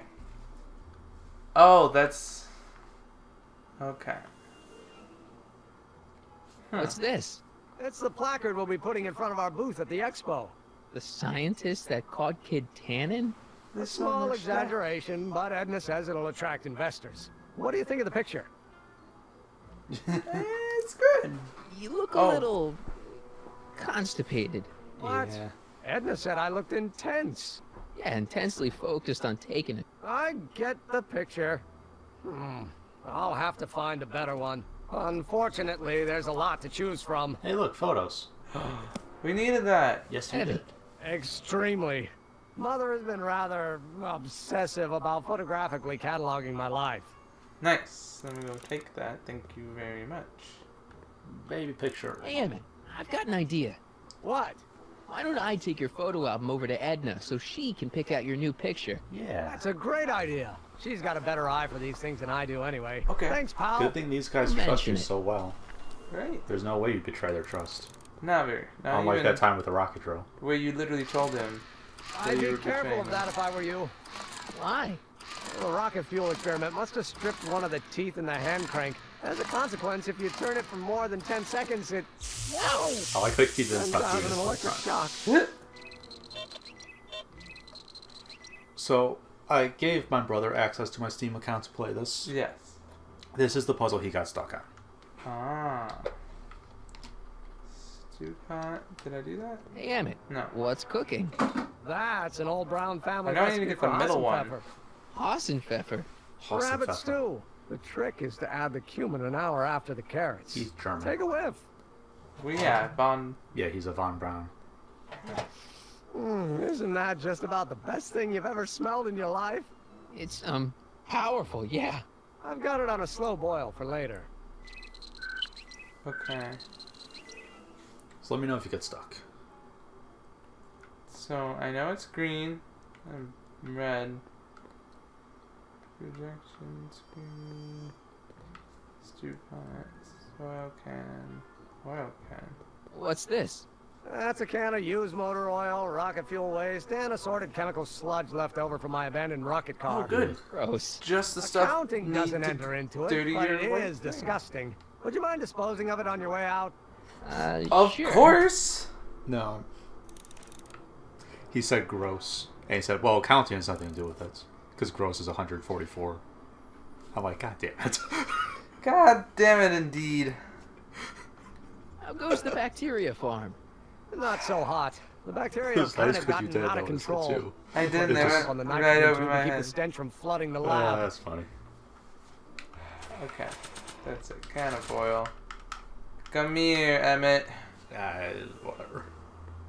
Oh, that's... Okay. What's this? It's the placard we'll be putting in front of our booth at the expo. The scientist that caught Kid Tannen? A small exaggeration, but Edna says it'll attract investors. What do you think of the picture? It's good. You look a little constipated. What? Yeah. Edna said I looked intense. Yeah, intensely focused on taking it. I get the picture. I'll have to find a better one. Unfortunately, there's a lot to choose from. Hey, look, photos. We needed that. Yes, you did. Extremely. Mother has been rather obsessive about photographically cataloging my life. Nice. Let me go take that. Thank you very much. Baby picture. Hey, Emmett, I've got an idea. What? Why don't I take your photo album over to Edna so she can pick out your new picture? Yeah. That's a great idea. She's got a better eye for these things than I do anay. Okay. Thanks, pal. Good thing these guys Mention trust you it. so well. Right. There's no way you betray their trust. Not very. Not Unlike even that time with the rocket drill. where you literally told him. I'd you be were careful betraying of that if I were you. Why? The rocket fuel experiment must have stripped one of the teeth in the hand crank. As a consequence, if you turn it for more than 10 seconds, it... I like that he didn't and stop have doing an this electric time. shock. So, I gave my brother access to my Steam account to play this. Yes. This is the puzzle he got stuck on. Ah. Stew pot. Did I do that? Hey, Emmett. No. What's cooking? That's an old brown family I know I need to recipe get the for middle one. Hassenpfeffer. Rabbit stew. The trick is to add the cumin an hour after the carrots. He's German. Take a whiff. Well, yeah, Von. Yeah, he's a Von Braun. Isn't that just about the best thing you've ever smelled in your life? It's, powerful, yeah. I've got it on a slow boil for later. Okay. So let me know if you get stuck. So I know it's green and red. Projections, green. Stew pot. Oil can. Oil can. What's this? That's a can of used motor oil, rocket fuel waste, and assorted chemical sludge left over from my abandoned rocket car. Oh, good. Gross. Just the stuff. Accounting doesn't enter into it, dirty but your it way. is disgusting. Would you mind disposing of it on your way out? Of Sure. course. No. He said gross. And he said, well, accounting has nothing to do with it. Because gross is 144. I'm like, God damn it. God damn it, indeed. How goes the bacteria farm? Not so hot. The bacteria It was have kind nice of 'cause you gotten did out of notice it, control. too. I did. It They just- went on the right nitrogen over tube my to keep the head. stench from flooding the lab. That's funny. Okay. That's a can of oil. Come here, Emmett. Whatever.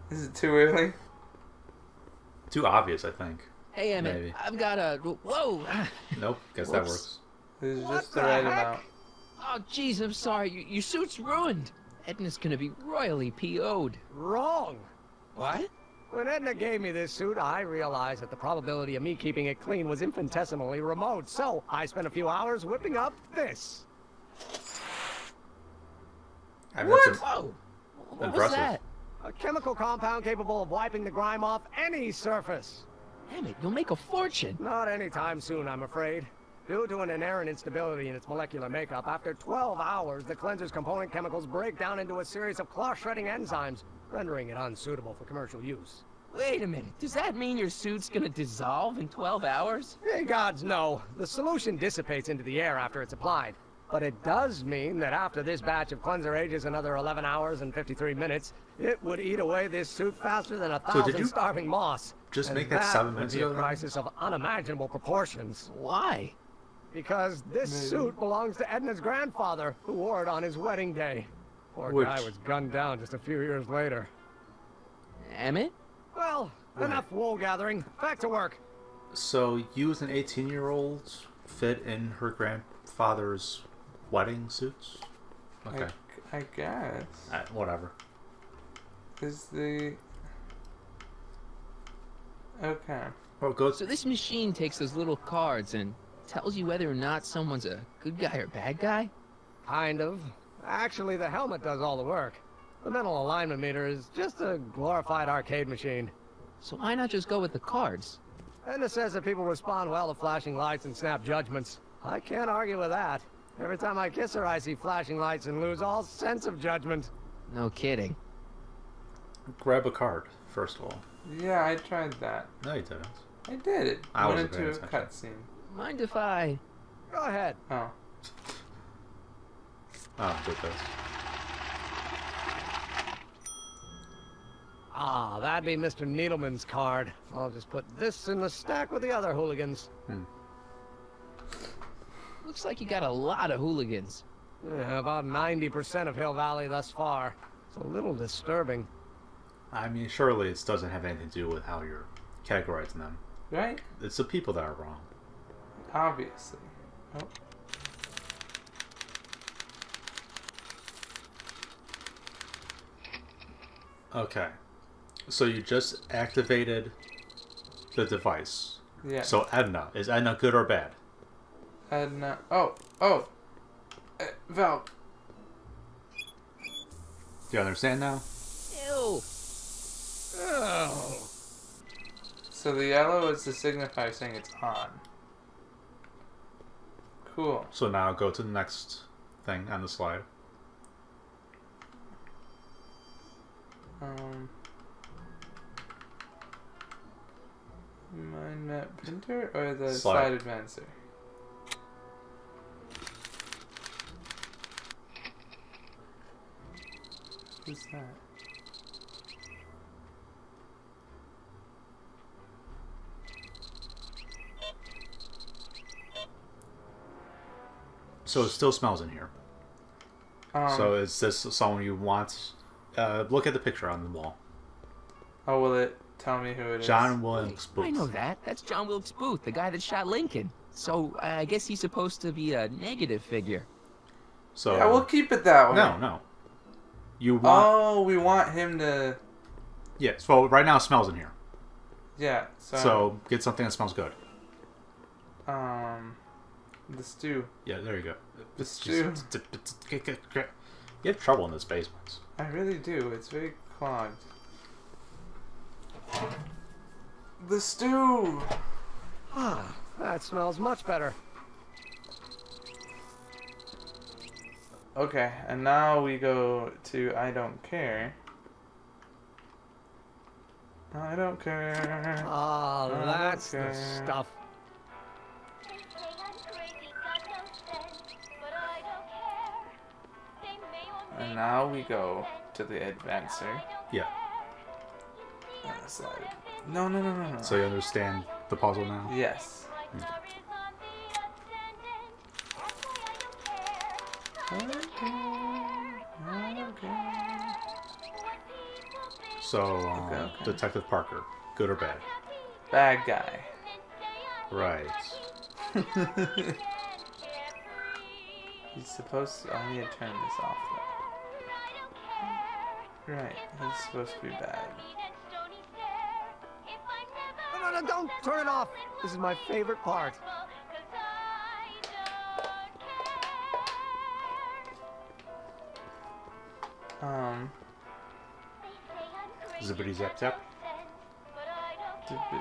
Is it too early? Too obvious, I think. Hey, Emmett, Maybe. I've got a... Whoa! Nope, guess that Whoops. works. This is What just the the right heck? amount. Oh, jeez, I'm sorry. Your suit's ruined. Edna's gonna be royally PO'd. Wrong. What? When Edna gave me this suit, I realized that the probability of me keeping it clean was infinitesimally remote, so I spent a few hours whipping up this. I mean, What? that's Whoa! What was Impressive. that? A chemical compound capable of wiping the grime off any surface. Emmett, you'll make a fortune. Not anytime soon, I'm afraid. Due to an inherent instability in its molecular makeup, after 12 hours, the cleanser's component chemicals break down into a series of cloth-shredding enzymes, rendering it unsuitable for commercial use. Wait a minute. Does that mean your suit's gonna dissolve in 12 hours? Hey, gods, no. The solution dissipates into the air after it's applied. But it does mean that after this batch of cleanser ages another 11 hours and 53 minutes, it would eat away this suit faster than a So did 1,000 you starving moths. just And make that 7 minutes would be ago, a then? crisis of unimaginable proportions. Why? Because this suit belongs to Edna's grandfather, who wore it on his wedding day. Poor Which- guy was gunned down just a few years later. Emmett? Well, enough wool gathering. Back to work. So, you as an 18-year-old fit in her grandfather's wedding suits? Okay. I guess. Whatever. Is the... Okay. Well, go... So this machine takes those little cards and tells you whether or not someone's a good guy or bad guy? Kind of. Actually, the helmet does all the work. The mental alignment meter is just a glorified arcade machine. So why not just go with the cards? Edna says that people respond well to flashing lights and snap judgments. I can't argue with that. Every time I kiss her, I see flashing lights and lose all sense of judgment. No kidding. Grab a card, first of all. Yeah, I tried that. No, you didn't. I did. It I went wasn't into a paying attention. cutscene. Mind if I... Go ahead. Oh. Oh, did this. Ah, that'd be Mr. Needleman's card. I'll just put this in the stack with the other hooligans. Looks like you got a lot of hooligans. Yeah, about 90% of Hill Valley thus far. It's a little disturbing. I mean, surely it doesn't have anything to do with how you're categorizing them. Right? It's the people that are wrong. Obviously. Oh. Okay. So you just activated the device. Yeah. So Edna. Is Edna good or bad? Edna. Oh. Oh. Val. Do you understand now? Ew. Oh. So the yellow is to signify saying it's on. Cool. So now go to the next thing on the slide. Mind map printer or the Slide. slide advancer? Who's that? So it still smells in here. So is this someone you want? Look at the picture on the wall. Oh, will it tell me who it is? John Wilkes Booth. I know that. That's John Wilkes Booth, the guy that shot Lincoln. So I guess he's supposed to be a negative figure. So yeah, we'll keep it that way. No. You want? Oh, we want him to. Yes. Well, right now it smells in here. Yeah. So get something that smells good. The stew. Yeah, there you go. The stew. You have trouble in this basement. I really do. It's very clogged. The stew. Ah, that smells much better. Okay, and now we go to I don't care. I don't care. Ah, I that's don't the care. stuff. And now we go to the advancer. Yeah. Slide. No. So you understand the puzzle now? Yes. So, Okay. Detective Parker, good or bad? Bad guy. Right. He's supposed to. I need to turn this off though. Right. He's supposed to be bad. No, don't turn it off. This is my favorite part. Zippity zap zap.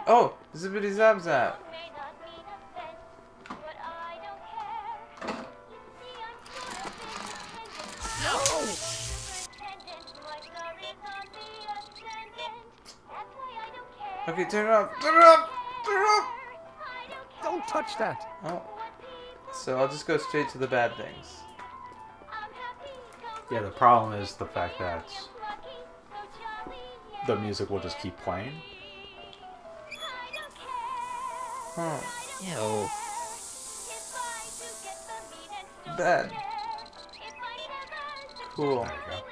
Oh, zippity zap zap. Okay, turn it off. Turn it off. Turn it off. Don't touch that. Oh. So I'll just go straight to the bad things. Yeah, the problem is the fact that the music will just keep playing. Oh. Ew. Bad. Cool. There you go.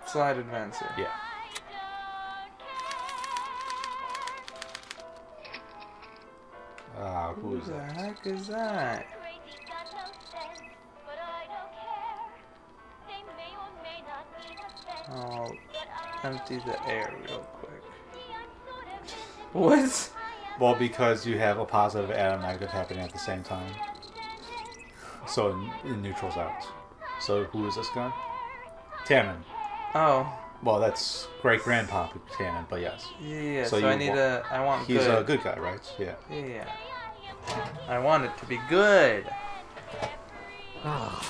Slide advancer. Yeah. Who is the that? heck is that? I'll empty the air real quick. What? Well, because you have a positive and a negative happening at the same time. So it neutrals out. So who is this guy? Tannen. Oh. Well, that's great grandpa Tannen, but yes. Yeah. So I need a. I want. He's good. a good guy, right? Yeah. Yeah. I want it to be good. I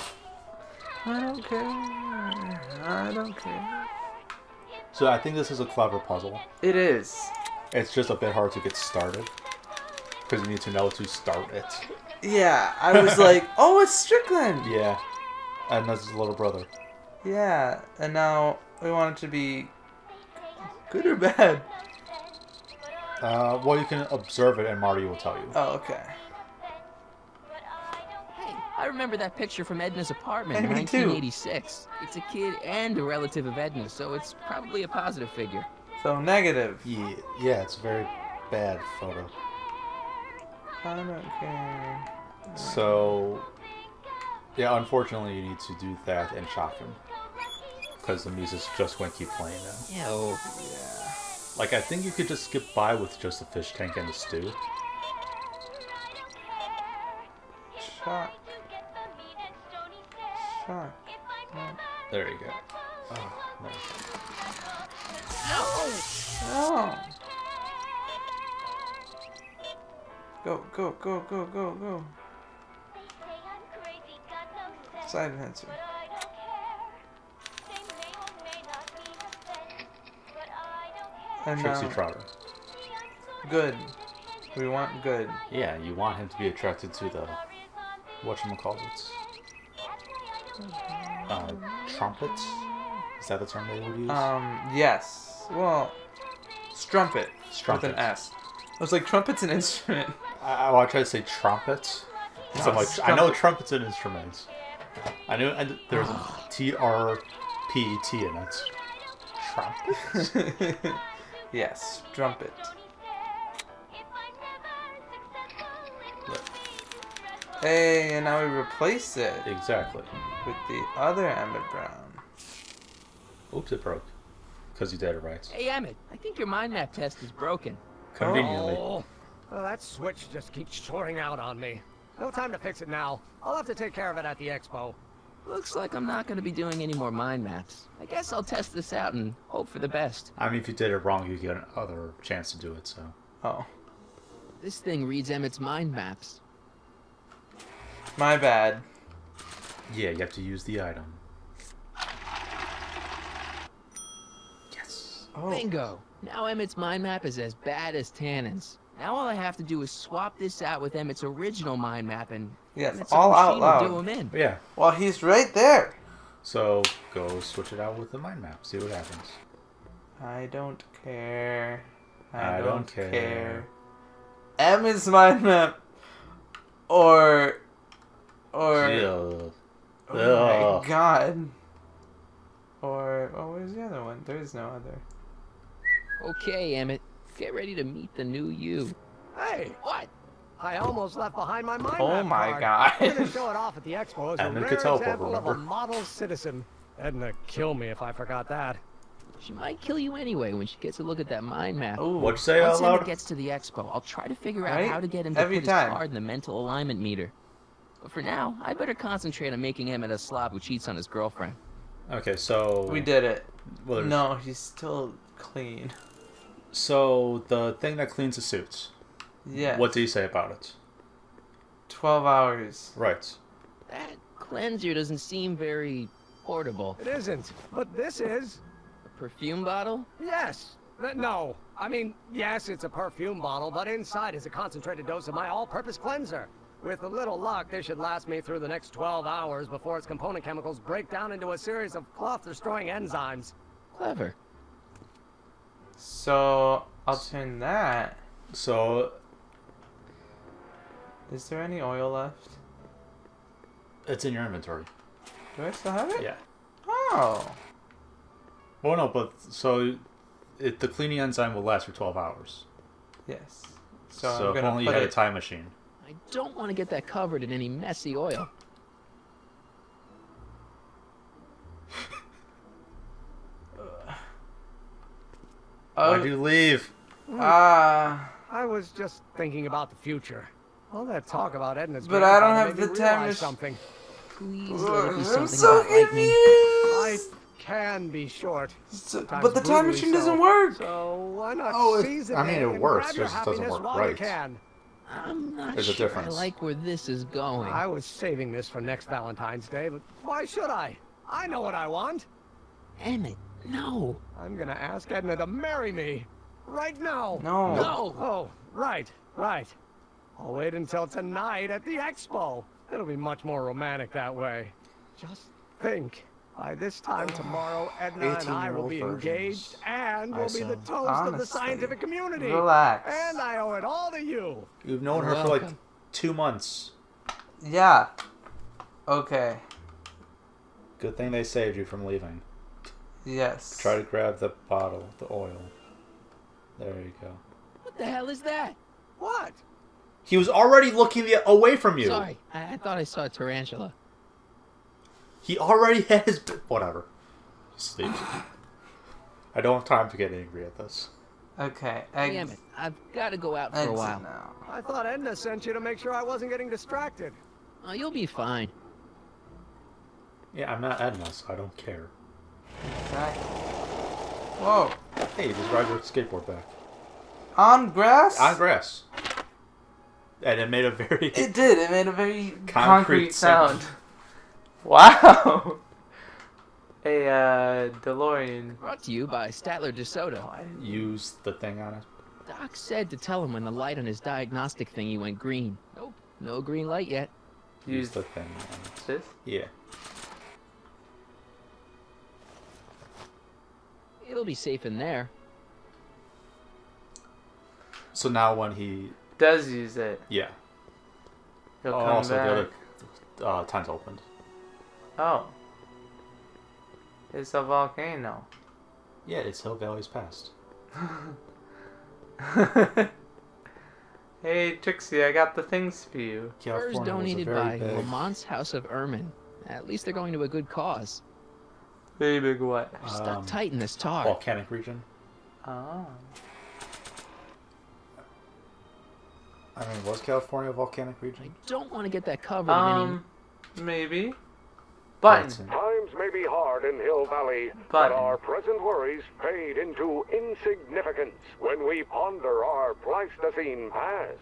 don't care. I don't care. So I think this is a clever puzzle. It is. It's just a bit hard to get started because you need to know to start it. Yeah, I was like, oh, it's Strickland. Yeah. And that's his little brother. Yeah, and now we want it to be good or bad. Well, you can observe it and Marty will tell you. Oh, okay. Hey, I remember that picture from Edna's apartment in Hey, me too. 1986. It's a kid and a relative of Edna's, so it's probably a positive figure. So negative. Yeah, it's a very bad photo. I don't care. So, yeah, unfortunately you need to do that and shock him. Because the music's just going to keep playing now. Ew. Yeah. Like, I think you could just skip by with just the fish tank and the stew. Shock. Shock. No. There you go. Oh, nice. No. Go, go, go, go, go, go. Side enhancer. And Trixie Trotter. Good. We want good. Yeah, you want him to be attracted to the whatchamacallit? Trumpets? Is that the term they would use? Yes. Well, strumpet. Strumpet. With an S. I was like, trumpet's an instrument. I try to say trumpets. No, So I'm like, I strumpet. know trumpet's an instrument. I knew and there's a T-R-P-E-T in it. Trumpet? Yes, strumpet. Hey, and now we replace it. Exactly. With the other Emmett Brown. Oops, it broke. Because you did it right. Hey, Emmett, I think your mind map test is broken. Conveniently. Oh, that switch just keeps shorting out on me. No time to fix it now. I'll have to take care of it at the expo. Looks like I'm not going to be doing any more mind maps. I guess I'll test this out and hope for the best. I mean, if you did it wrong, you get another chance to do it, so. Oh. This thing reads Emmett's mind maps. My bad. Yeah, you have to use the item. Yes. Oh. Bingo! Now Emmett's mind map is as bad as Tannen's. Now all I have to do is swap this out with Emmett's original mind map and Yes, Emmett's all out machine will loud. do him in. Yeah. Well, he's right there. So, go switch it out with the mind map. See what happens. I don't care. I don't care. Emmett's mind map. Or. Ew. Oh my god. Or. Oh, where's the other one? There is no other. Okay, Emmett. Get ready to meet the new you. Hey, what? I almost left behind my mind Oh map my card. god. We're gonna show it off at the expo as a Edna rare could teleport, example of a remember? model citizen. Edna kill me if I forgot that. She might kill you anyway when she gets a look at that mind map. Ooh. What'd you say Once out loud? Emmett gets to the expo, I'll try to figure out Right? how to get him to Every put time. his card in the mental alignment meter. But for now, I better concentrate on making Emmett a slob who cheats on his girlfriend. Okay, so. We did it. Well, there's- No, he's still clean. So, the thing that cleans the suits. Yeah. What do you say about it? 12 hours. Right. That cleanser doesn't seem very portable. It isn't, but this is. A perfume bottle? Yes. No. I mean, yes, it's a perfume bottle, but inside is a concentrated dose of my all-purpose cleanser. With a little luck, this should last me through the next 12 hours before its component chemicals break down into a series of cloth-destroying enzymes. Clever. So, I'll turn that. So, Is there any oil left? it's in your inventory. Do I still have it? Yeah. Oh. Well, no, but so the cleaning enzyme will last for 12 hours. Yes. So, So I'm if gonna only you put had a it. time machine. I don't want to get that covered in any messy oil. Why'd you leave? Ah. I was just thinking about the future. All that talk about Edna's But I don't grandfather have made the me time realize mach- something. Please let it be I'm something so about lightning. I confused. can be short. But the time machine doesn't work. So why not Oh, seize the I mean, day it and works, grab your just doesn't happiness work while you right. can? I'm not There's a sure difference. I like where this is going. I was saving this for next Valentine's Day, but why should I? I know what I want. Emmett, no. I'm gonna ask Edna to marry me. Right now. No. No. Oh, right. I'll wait until tonight at the expo. It'll be much more romantic that way. Just think. By this time tomorrow, Edna and I will be engaged and will be the toast of the scientific community. Relax. And I owe it all to you. You've known her for like 2 months. Yeah. Okay. Good thing they saved you from leaving. Yes. Try to grab the bottle, the oil. There you go. What the hell is that? What? He was already looking away from you. Sorry, I thought I saw a tarantula. He already had his... Whatever. Sleep. I don't have time to get angry at this. Okay. Damn it. I've got to go out for a while. Now. I thought Edna sent you to make sure I wasn't getting distracted. Oh, you'll be fine. Yeah, I'm not Edna, so I don't care. Okay. Whoa. Hey, just ride your skateboard back. On grass? On grass. And it made a very... It did. It made a very concrete sound. Wow. A DeLorean. Brought to you by Statler DeSoto. Use the thing on it. Doc said to tell him when the light on his diagnostic thingy went green. Nope, no green light yet. Use the thing. This? Yeah. It'll be safe in there. So now when he... does use it. Yeah. He'll come also back. the other tent opened. Oh. It's a volcano. Yeah, it's Hill Valley's past. Hey Trixie, I got the things for you. Furs donated by Lamont's House of Ermine. At least they're going to a good cause. Very big what? They're stuck tight in this tar. Volcanic region. Oh. I mean, was California a volcanic region? I don't want to get that covered in any... Maybe. Button. Times may be hard in Hill Valley, but our present worries fade into insignificance when we ponder our Pleistocene past.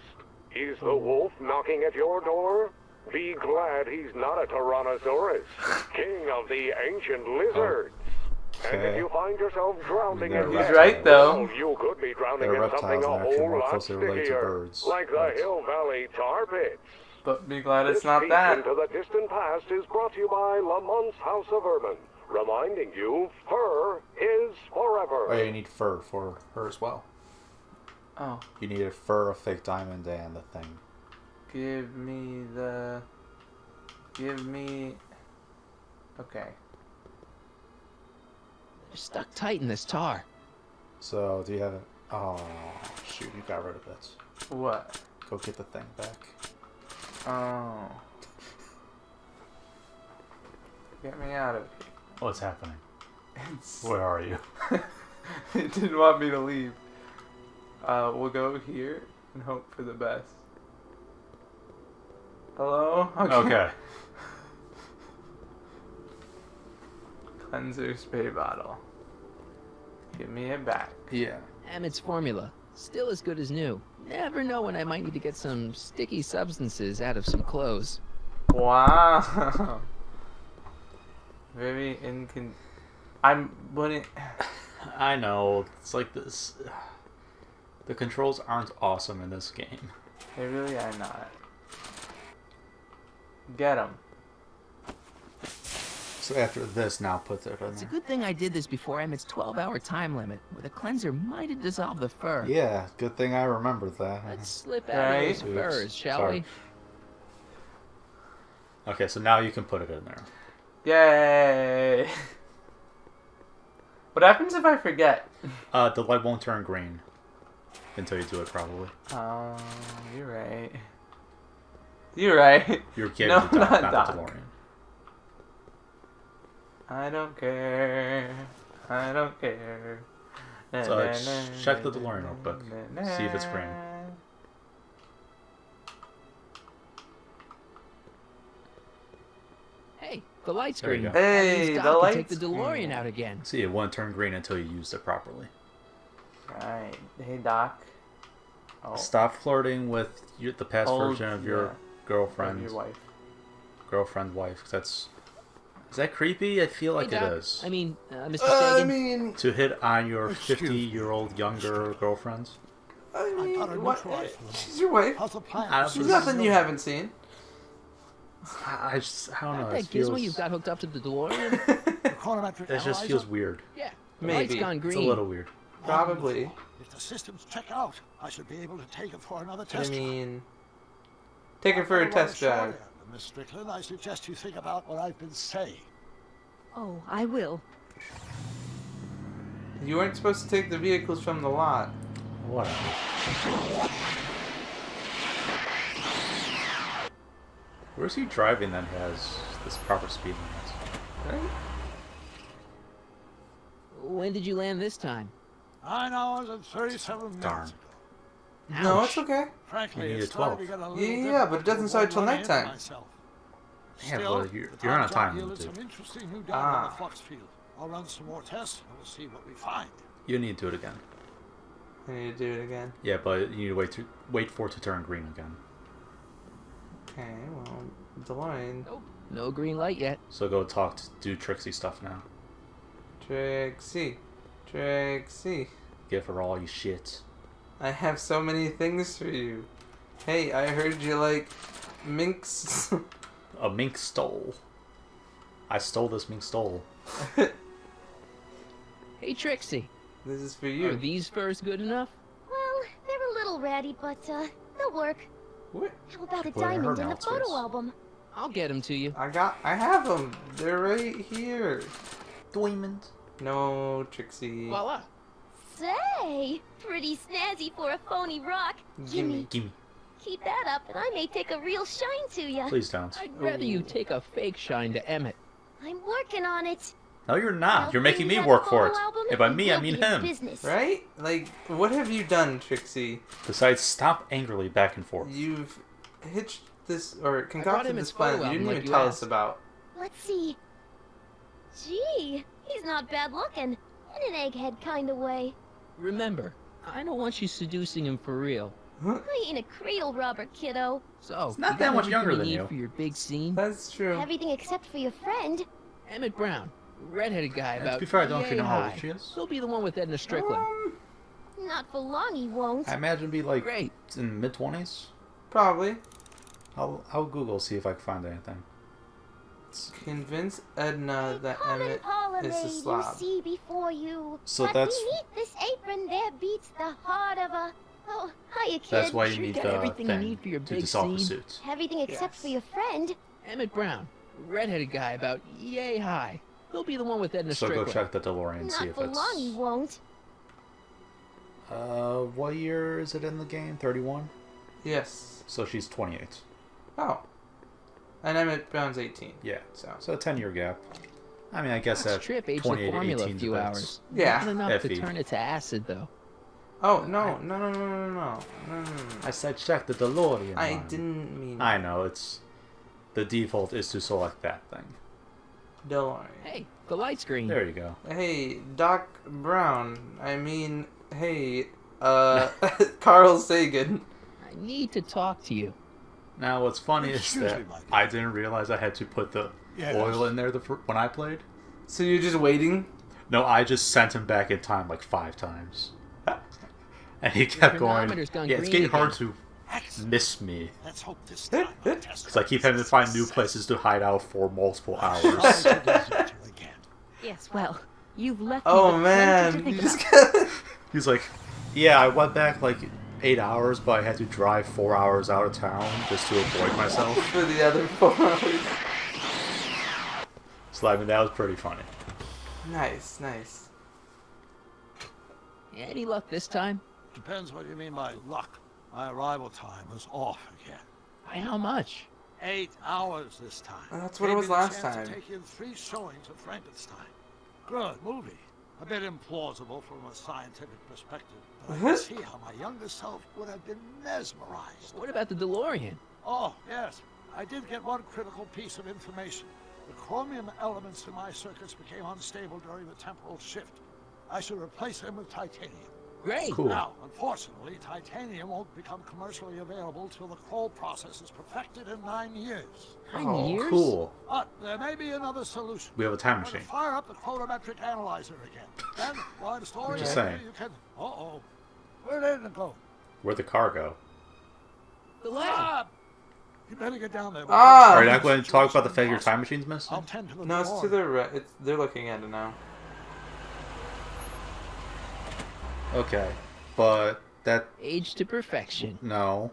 Is the wolf knocking at your door? Be glad he's not a Tyrannosaurus, king of the ancient lizards. And if you find yourself drowning in He's right, though. well, you could be drowning They're in something reptiles a and actually whole more lot closely related to stickier, birds. like the Hill Valley tar pits. But be glad it's This not peek that. into the distant past is brought to you by Lamont's House of Ermine, reminding you fur is forever. Oh, yeah, you need fur for her as well. Oh. You need a fur, a fake diamond, and the thing. Give me the... Give me... Okay. They're stuck tight in this tar. So, do you have it? Oh, shoot, you got rid of it. What? Go get the thing back. Oh. Get me out of here. What's happening? Where are you? It didn't want me to leave. We'll go here and hope for the best. Hello? Okay. Cleanser spray bottle. Give me it back. Yeah. Emmett's formula. Still as good as new. Never know when I might need to get some sticky substances out of some clothes. Wow. Very I know. It's like this. The controls aren't awesome in this game. They really are not. Get them. So after this, now put it in It's a there. good thing I did this before Emmett's 12-hour time limit, where the cleanser might have dissolved the fur. Yeah, good thing I remembered that. Let's slip out of those furs, shall we? Okay, so now you can put it in there. Yay! What happens if I forget? The light won't turn green until you do it, probably. Oh, you're right. You're right. You're kidding, no, the Doc, not not the Doc. DeLorean. I don't care. I don't care. So check the DeLorean real quick. See if it's green. Hey, the light's There you green. go. Hey, That means the Doc can light's take the DeLorean out again. See, it won't turn green until you used it properly. Right. Hey, Doc. Oh. Stop flirting with the past Old- version of your yeah. girlfriend. Of your wife. Girlfriend, wife. 'Cause that's... Is that creepy? I feel like Hey, it Doc. is. I mean, Mr. Sagan. To hit on your 50-year-old younger girlfriends? I I've mean, got a what? neutralize for them. She's your wife. How's the plan? I don't She's think- nothing you haven't seen. I don't know. That It gizmo feels. you've got hooked up to the DeLorean? The chronometric It just analyzer? feels weird. Yeah. The Maybe. light's gone green. It's a little weird. Probably. If the systems check out, I should be able to take it for another I test. mean, take her for a test drive. Miss Strickland, I suggest you think about what I've been saying. Oh, I will. You weren't supposed to take the vehicles from the lot. Whatever. Where's he driving that has this proper speed limit? Right? When did you land this time? 9 hours and 37 minutes. Darn. No, it's okay. Frankly, You it's needed starting 12. to get a little Yeah, but it doesn't start till difficult to run nighttime. myself. Yeah, Still, but you're the on a job time yielded limit, some dude. interesting new data on the flux field. I'll run some more tests and we'll see what we find. You need to do it again. I need to do it again. Yeah, but you need to wait for it to turn green again. Okay, well, DeLorean. Nope. No green light yet. So go talk to do Trixie stuff now. Trixie. Trixie. Give her all your shit. I have so many things for you. Hey, I heard you like minks. A mink stole. I stole this mink stole. Hey, Trixie. This is for Are you. these furs good enough? Well, they're a little ratty, but they'll work. What? How about a Put it in her diamond in the mouth, photo Trace. album? I'll get them to you. I have them. They're right here. Diamond. No, Trixie. Voila. Say, pretty snazzy for a phony rock. Gimme. Gimme. Keep that up, and I may take a real shine to ya. Please don't. I'd rather you take a fake shine to Emmett. I'm working on it. No, you're not. I'll You're making bring me that work for it. photo album And by and me, I we'll mean be in him. business. Right? Like, what have you done, Trixie? Besides, stop angrily back and forth. You've hitched this, or brought concocted him this his photo plan you didn't album even like you tell us asked. about. Let's see. Gee, he's not bad looking. In an egghead kind of way. Remember, I don't want you seducing him for real. I ain't a cradle robber, kiddo. So, He's not you that got much everything younger you than need you. for your big scene? That's true. Everything except for your friend. Emmett Brown, redheaded guy To about be fair, I don't actually yay know how old high. she is. He'll be the one with Edna Strickland. Not for long, he won't. I imagine be like Great. in mid-20s. Probably. I'll Google see if I can find anything. Convince Edna that Emmett Parliament, is a you slob. see before you. So but that's- beneath this apron there beats the heart of a... Oh, hiya, kid. That's why you Sure need got the everything you thing need for your to big dissolve the scene. suit. Everything except for your friend. Emmett Brown, redheaded guy about yay high. He'll be the one with Edna So go Strickland. check the DeLorean and see Not if for it's. long, he won't. What year is it in the game? 31. Yes. So she's 28. Oh. And Emmett Brown's 18. Yeah. So. A 10-year gap. I mean, I guess that Trip aged the 28 to formula 18 a few depends. hours. Yeah. Not enough to Effie. turn it to acid, though. Oh, no. No. I said check the DeLorean. I one. didn't mean I know it's the default is to select that thing. DeLorean. Hey, the light screen. There you go. Hey, Doc Brown. I mean, hey, Carl Sagan. I need to talk to you. Now, what's funny is Excuse that me, my dear. I didn't realize I had to put the Yes. oil in there when I played. So you're just waiting? No, I just sent him back in time like 5 times. And he kept going. chronometer's gone Yeah, it's green getting hard again. to Excellent. miss me. Let's hope this time our test Because I keep having to find new places to hide out for multiple hours. Sorry to desert you again. Yes, well, you've left me Oh, with man. plenty to You think just about. got... He's like, yeah, I went back like 8 hours, but I had to drive 4 hours out of town just to avoid myself. for the other 4 hours. So, I mean, that was pretty funny. Nice. Any luck this time? Depends what you mean by luck. My arrival time was off again. By how much? 8 hours this time. That's what it Gave was me the last chance time. To take in 3 showings of Frankenstein. Good movie. A bit implausible from a scientific perspective, but I can see how my younger self would have been mesmerized. What about the DeLorean? Oh, yes. I did get one critical piece of information. The chromium elements in my circuits became unstable during the temporal shift. I should replace them with titanium. Great. Cool. Now, unfortunately, titanium won't become commercially available till the Kroll process is perfected in 9 years. 9 years? Cool. But there may be another solution. We have a time I'm going machine. to fire up the chronometric analyzer again. Then, while the story Just is saying. here, you can... Uh-oh. Where did it go? Where'd the car go? The lab. You better get down there. Are you not going to talk about the fact your time machine's missing? I'll tend to the No, it's door. to the right. They're looking at it now. Okay, but that... Age to perfection. No.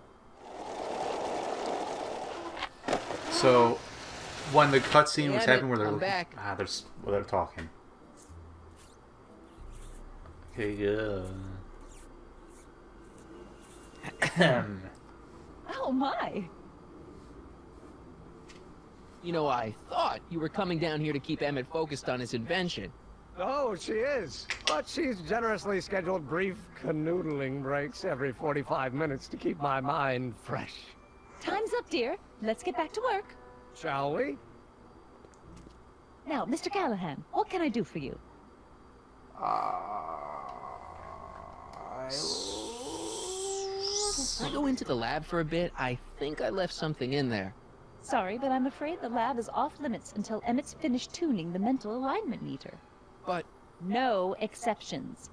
So, when the cutscene was happening where they're looking... back. They're talking. Okay, good. Oh my. You know, I thought you were coming down here to keep Emmett focused on his invention. Oh, she is. But she's generously scheduled brief canoodling breaks every 45 minutes to keep my mind fresh. Time's up, dear. Let's get back to work. Shall we? Now, Mr. Callahan, what can I do for you? Can I go into the lab for a bit? I think I left something in there. Sorry, but I'm afraid the lab is off limits until Emmett's finished tuning the mental alignment meter. But... No exceptions.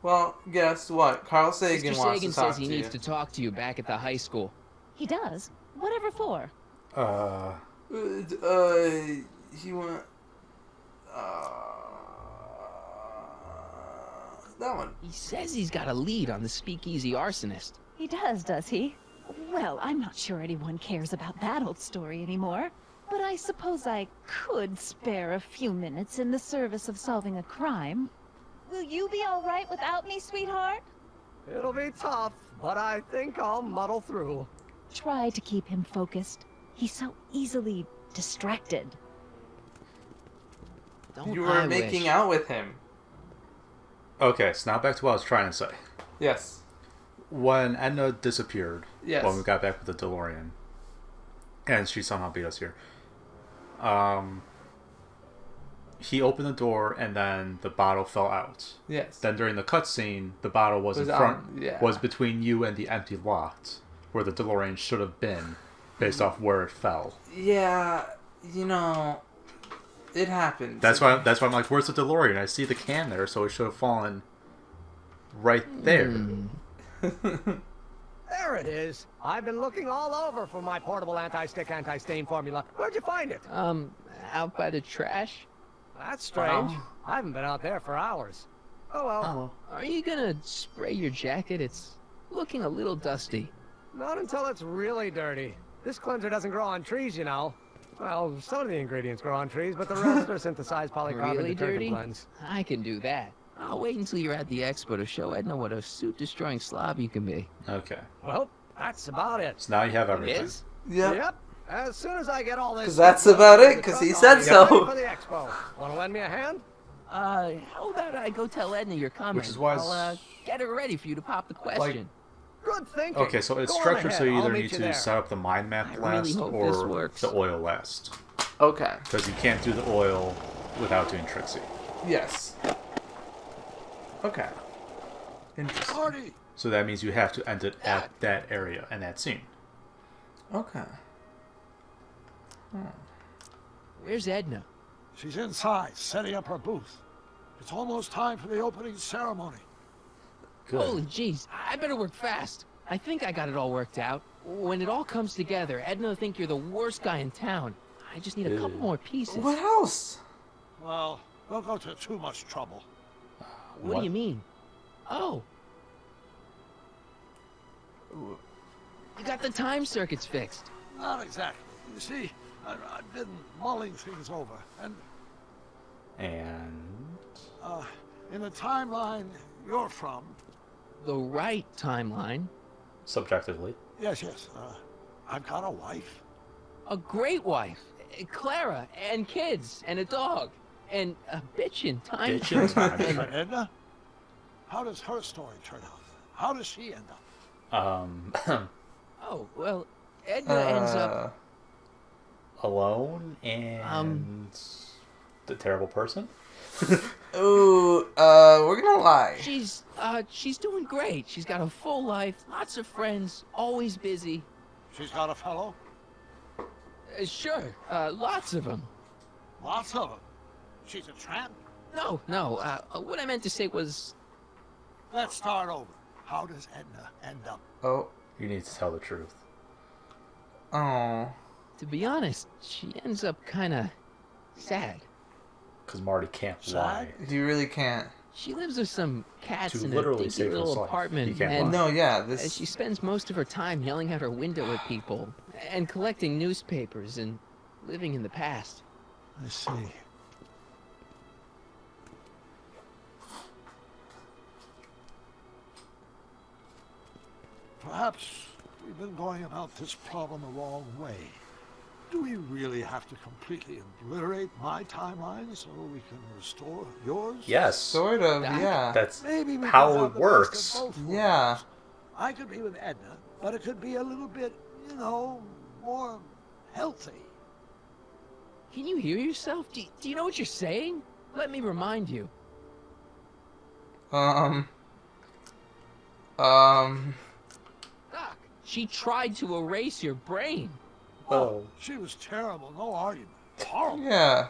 Well, guess what? Carl Sagan Mr. wants Sagan to talk says he to needs you. to talk to you back at the high school. He does? Whatever for? He want... that one. He says he's got a lead on the speakeasy arsonist. He does he? Well, I'm not sure anyone cares about that old story anymore. But I suppose I could spare a few minutes in the service of solving a crime. Will you be all right without me, sweetheart? It'll be tough, but I think I'll muddle through. Try to keep him focused. He's so easily distracted. You were making out with him. Okay, so now back to what I was trying to say. Yes. When Edna disappeared, yes. When we got back with the DeLorean, and she somehow beat us here, he opened the door and then the bottle fell out. Yes. Then during the cutscene, the bottle was in front, was between you and the empty lot, where the DeLorean should have been, based off where it fell. Yeah, you know, it happened. That's why I'm like, where's the DeLorean? I see the can there, so it should have fallen right there. There it is. I've been looking all over for my portable anti-stick, anti-stain formula. Where'd you find it? Out by the trash. That's strange. I haven't been out there for hours. Oh well. Are you gonna spray your jacket? It's looking a little dusty. Not until it's really dirty. This cleanser doesn't grow on trees, you know. Well, some of the ingredients grow on trees, but the rest are synthesized polycarbonate Really detergent dirty? blends. I can do that. I'll wait until you're at the expo to show Edna what a suit-destroying slob you can be. Okay. Well, that's about it. So now you have everything. It is? Yep. As soon as I get all this... Because that's about it, because he said so. For the expo. Want to lend me a hand? How about I go tell Edna you're coming? Which is why I'll get her ready for you to pop the question. Good thinking. Okay, so it's Go on structured so ahead. you I'll either meet need you to there. set up the mind map really last hope this or works. the oil last. Okay. Because you can't do the oil without doing Trixie. Yes. Okay. Interesting. Party! So that means you have to end it at that area and that scene. Okay. Where's Edna? She's inside, setting up her booth. It's almost time for the opening ceremony. Good. Holy jeez, I better work fast. I think I got it all worked out. When it all comes together, Edna will think you're the worst guy in town. I just need a couple more pieces. What else? Well, don't go to too much trouble. What do you mean? Oh. You got the time circuits fixed. Not exactly. You see, I've been mulling things over, and in the timeline you're from... The right timeline? Subjectively. Yes, I've got a wife. A great wife. Clara, and kids, and a dog, and a bitchin' time. Bitchin' time. And Edna? How does her story turn out? How does she end up? Oh, well, Edna ends up... alone and... the terrible person? Ooh, we're gonna lie. She's doing great. She's got a full life, lots of friends, always busy. She's got a fellow? Sure, lots of them. Lots of them? She's a tramp? No, what I meant to say was... Let's start over. How does Edna end up? Oh. You need to tell the truth. Oh. To be honest, she ends up kind of sad. Because Marty can't lie. You really can't. She lives with some cats To in a literally dinky save her little life. apartment, He can't and lie. No, yeah, this... she spends most of her time yelling out her window at people, and collecting newspapers, and living in the past. I see. Perhaps we've been going about this problem the wrong way. Do we really have to completely obliterate my timeline so we can restore yours? Yes. Sort of, yeah. That's Maybe we how can it have the works. best of both Yeah. worlds. I could be with Edna, but it could be a little bit, you know, more healthy. Can you hear yourself? Do you know what you're saying? Let me remind you. Doc, She tried to erase your brain. Oh, she was terrible, no argument. Horrible. Yeah.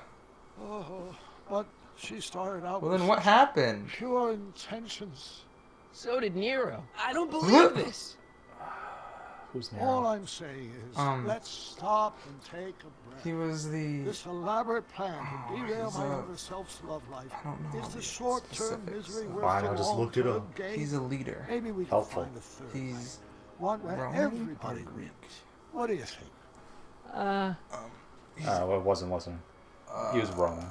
Oh, but she started out Well, with then what such happened? pure intentions. So did Nero. I don't believe this. Who's All I'm saying is, let's stop and take a breath. He was the... This elaborate plan to derail my other self's love life is the short-term misery worth Fine, the I just looked it long-term up. gain? He's a leader. Maybe we can Helpful. find a third He's one where Roman everybody or wins. What do you think? It wasn't. He was Roman.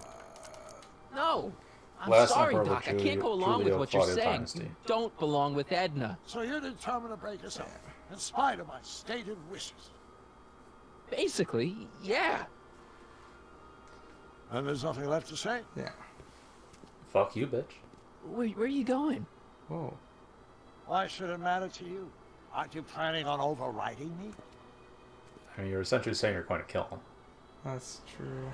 No. I'm Last sorry, Emperor Doc. I Julio- can't go along with Julio what you're Claudio saying. dynasty. You don't belong with Edna. So you're determined to break us up, in spite of my stated wishes. Basically, yeah. And there's nothing left to say? Yeah. Fuck you, bitch. Where are you going? Whoa. Why should it matter to you? Aren't you planning on overriding me? I mean, you're essentially saying you're going to kill him. That's true.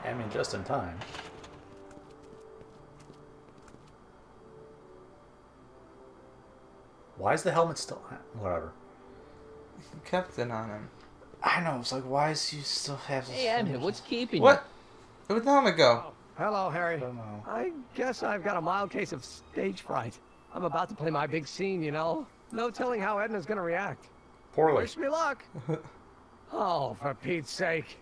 I mean, just in time. Why is the helmet still... Whatever. You kept it on him. I know, it's like, why is he still have... Hey, Emmett, what's keeping What? Where'd the helmet go? Hello, Harry. I don't know. I guess I've got a mild case of stage fright. I'm about to play my big scene, you know. No telling how Edna's gonna react. Poorly. Wish me luck. Oh, for Pete's sake.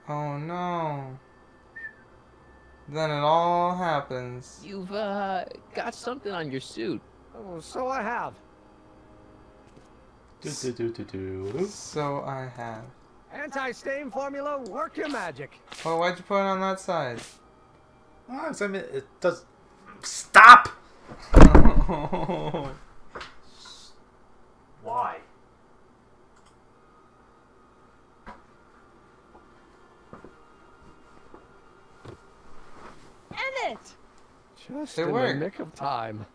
Oh no. Then it all happens. You've, got something on your suit. Oh, so I have. So I have. Anti-stain formula, work your magic. Oh, why'd you put it on that side? Oh, I mean, it does... Stop! Why? Emmett! Just It in worked. the nick of time.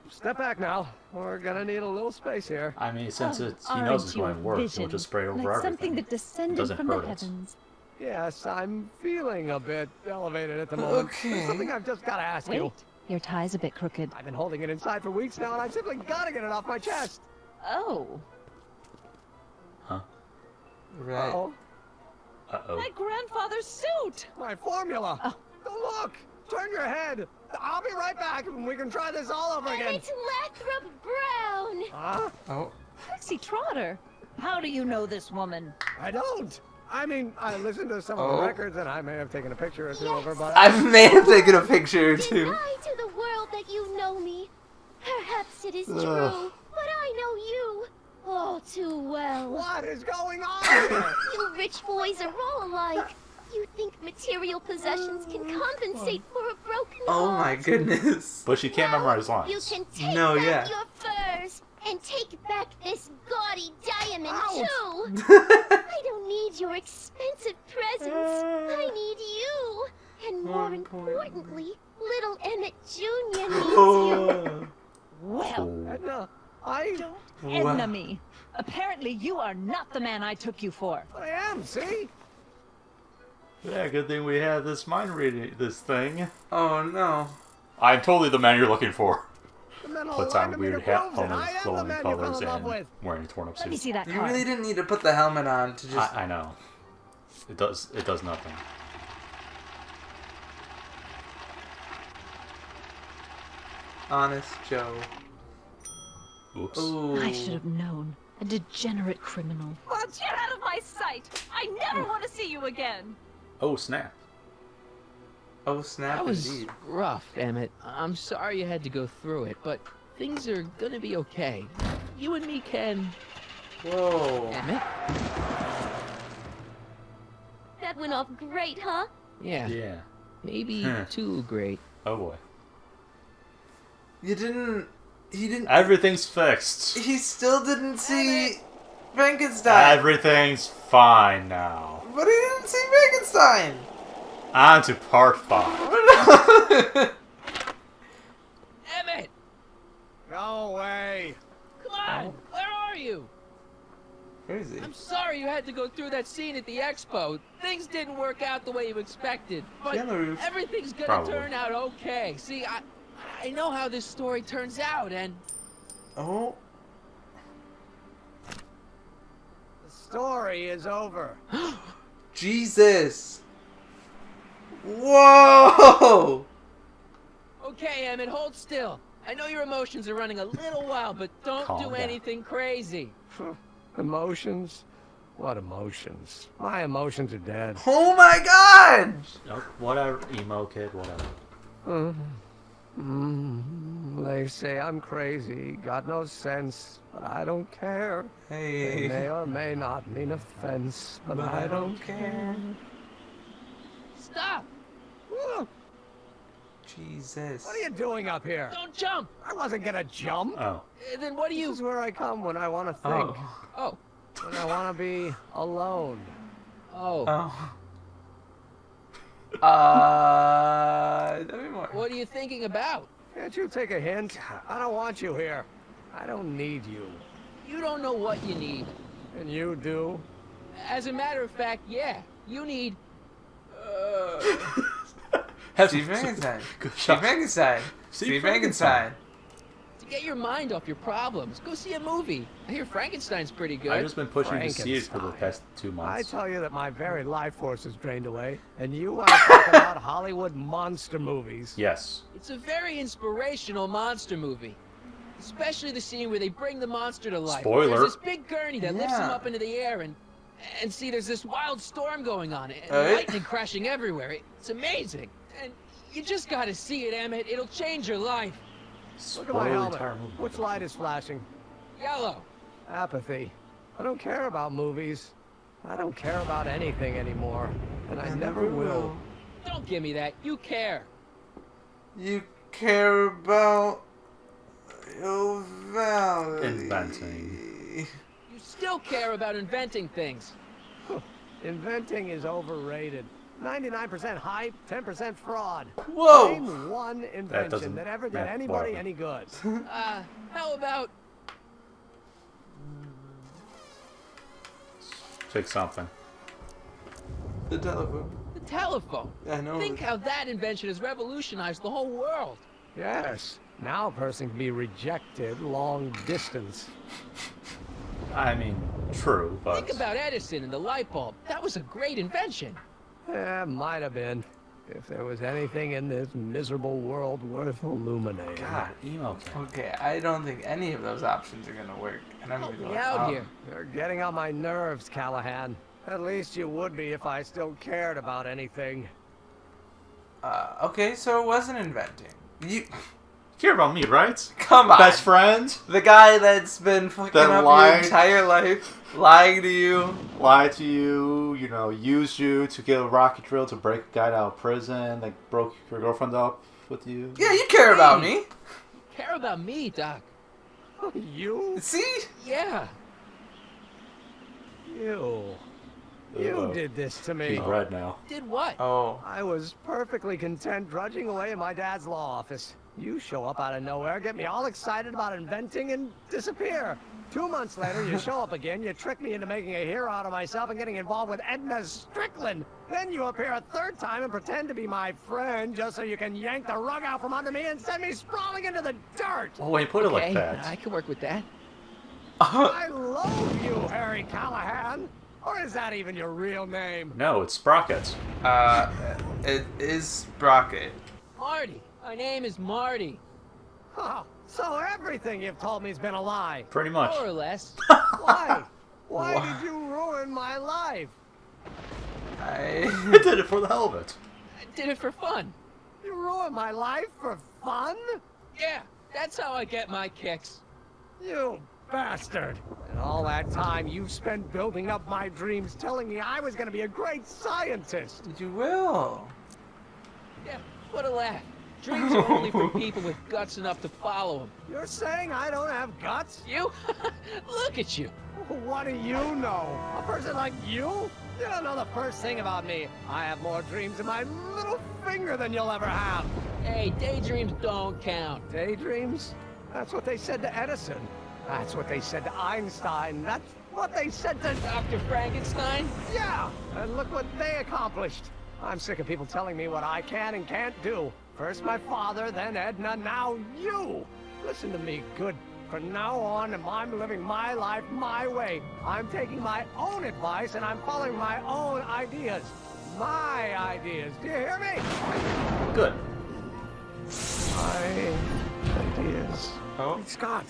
Step back now. We're gonna need a little space here. I mean, since Oh, it's, he knows it's aren't going to you work, so vision? we'll just spray over Like everything. something that descended doesn't from the hurt it. heavens. Yes, I'm feeling a bit elevated at the moment. Okay. There's something I've just gotta ask you. Wait, your tie's a bit crooked. I've been holding it inside for weeks now, and I've simply gotta get it off my chest. Oh. Huh? Right. Uh-oh. Uh-oh. My grandfather's suit! My formula. Oh. Look! Turn your head. I'll be right back, and we can try this all over again. It's Lathrop Brown! Huh? Oh. Percy Trotter! How do you know this woman? I don't. I mean, I listened to some of the records, and I may have taken a picture or two of her, but... I may have taken a picture or two. Deny to the world that you know me. Perhaps it is true, Ugh. but I know you all too well. What is going on here? You rich boys are all alike. You think material possessions can compensate for a broken Oh heart. my goodness. But she can't memorize You lines. can take No, back yeah. your furs and take back this gaudy diamond too. I don't need your expensive presents. I need you. And more importantly, little Emmett Jr. needs you. Well, Edna, I... Edna me. Apparently you are not the man I took you for. I am, see? Yeah, good thing we have this mind reading, this thing. Oh no. I'm totally the man you're looking for. The metal Puts on aluminum weird proves it. helmets, I am the glowing man you fell colors, in love and with. wearing a torn up Let me suit. see that You card. really didn't need to put the helmet on to just. I know. It does nothing. Honest Joe. Oops. Ooh. I should have known. A degenerate criminal. Get out of my sight! I never want to see you again! Oh, snap. Oh snap! That was Indeed. rough, Emmett. I'm sorry you had to go through it, but things are gonna be okay. You and me can... Whoa. Emmett? That went off great, huh? Yeah. Yeah. Maybe too great. Oh boy. You didn't. He didn't. Everything's fixed. He still didn't see Frankenstein. Everything's fine now. But he didn't see Frankenstein. On to part 5. Emmett! Go away. Come on! Where are you? Crazy. I'm sorry you had to go through that scene at the expo. Things didn't work out the way you expected. But Yeah, on the roof. everything's gonna Probably. turn out okay. See, I know how this story turns out, and... Oh. The story is over. Jesus. Whoa. Okay, Emmett, hold still. I know your emotions are running a little wild, but don't Calm do down. anything crazy. Emotions? What emotions? My emotions are dead. Oh my God. Oh, whatever. Emo kid, whatever. They say I'm crazy, got no sense, but I don't care. Hey. They may or may not mean offense, but I don't care. Stop! Jesus. What are you doing up here? Don't jump! I wasn't gonna jump. Oh. Then what do you... This is where I come when I want to think. Oh. When I want to be alone. Oh. Oh. Tell me more. What are you thinking about? Can't you take a hint? I don't want you here. I don't need you. You don't know what you need. And you do? As a matter of fact, yeah. You need... Steve Frankenstein. Good Steve shot. Frankenstein. Steve Steve Frankenstein. Frankenstein. To get your mind off your problems, go see a movie. I hear Frankenstein's pretty good. I've just been pushing to see it for the Frankenstein. past 2 I months. tell you that my very life force is drained away, and you want to talk about Hollywood monster movies. Yes. It's a very inspirational monster movie. Especially the scene where they bring the monster to life. Spoiler. There's this big gurney that lifts him Yeah. up into the air and see, there's this wild storm going on and Right. lightning crashing everywhere. It's amazing. And you just gotta see it, Emmett. It'll change your life. Look at my Spoiler helmet. entire movie. Which light is flashing? Yellow. Apathy. I don't care about movies. I don't care about anything anymore. And I never will. Don't give me that. You care. You care about your valley. Inventing. You still care about inventing things. Inventing is overrated. 99% hype, 10% fraud. Whoa! Name one doesn't invention that ever did matter. anybody Whatever. any good. How about... Pick something. The telephone. the telephone? I know. Think how that invention has revolutionized the whole world. Yes. Now a person can be rejected long distance. I mean, true, but... Think about Edison and the light bulb. That was a great invention. Might have been. If there was anything in this miserable world worth illuminating. God, emo kid. Okay, I don't think any of those options are gonna work. And I'm Help gonna me go out here. You're getting on my nerves, Callahan. At least you would be if I still cared about anything. Okay, so it wasn't inventing. You Care about me, right? come on. Best friend? The guy that's been fucking That up your lied. entire life, lying to you. Lied to you, you know, used you to get a rocket drill to break a guy out of prison, that broke your girlfriend up with you. Yeah, you care about me. Care about me, Doc. You? See? Yeah. You Uh-oh. did this to me. He's red now. Did what? Oh. I was perfectly content drudging away in my dad's law office. You show up out of nowhere, get me all excited about inventing, and disappear. 2 months later, you show up again, you trick me into making a hero out of myself and getting involved with Edna Strickland. Then you appear a 3rd time and pretend to be my friend just so you can yank the rug out from under me and send me sprawling into the dirt. Oh, when you put it like that. I can work with that. I loathe you, Harry Callahan. Or is that even your real name? No, it's Sprocket. It is Sprocket. Marty. My name is Marty. Oh, so everything you've told me's been a lie. Pretty much. More or less. Why? Why did you ruin my life? I did it for the hell of it. I did it for fun. You ruined my life for fun? Yeah, that's how I get my kicks. You bastard. And all that time you spent building up my dreams, telling me I was going to be a great scientist. You will. Yeah, what a laugh. Dreams are only for people with guts enough to follow them. You're saying I don't have guts? You? Look at you. What do you know? A person like you? You don't know the first thing about me. I have more dreams in my little finger than you'll ever have. Hey, daydreams don't count. Daydreams? That's what they said to Edison. That's what they said to Einstein. That's what they said to Dr. Frankenstein? Yeah, and look what they accomplished. I'm sick of people telling me what I can and can't do. First my father, then Edna, now you. Listen to me, good. From now on, I'm living my life my way. I'm taking my own advice and I'm following my own ideas. My ideas. Do you hear me? Good. My ideas. Oh? Scott,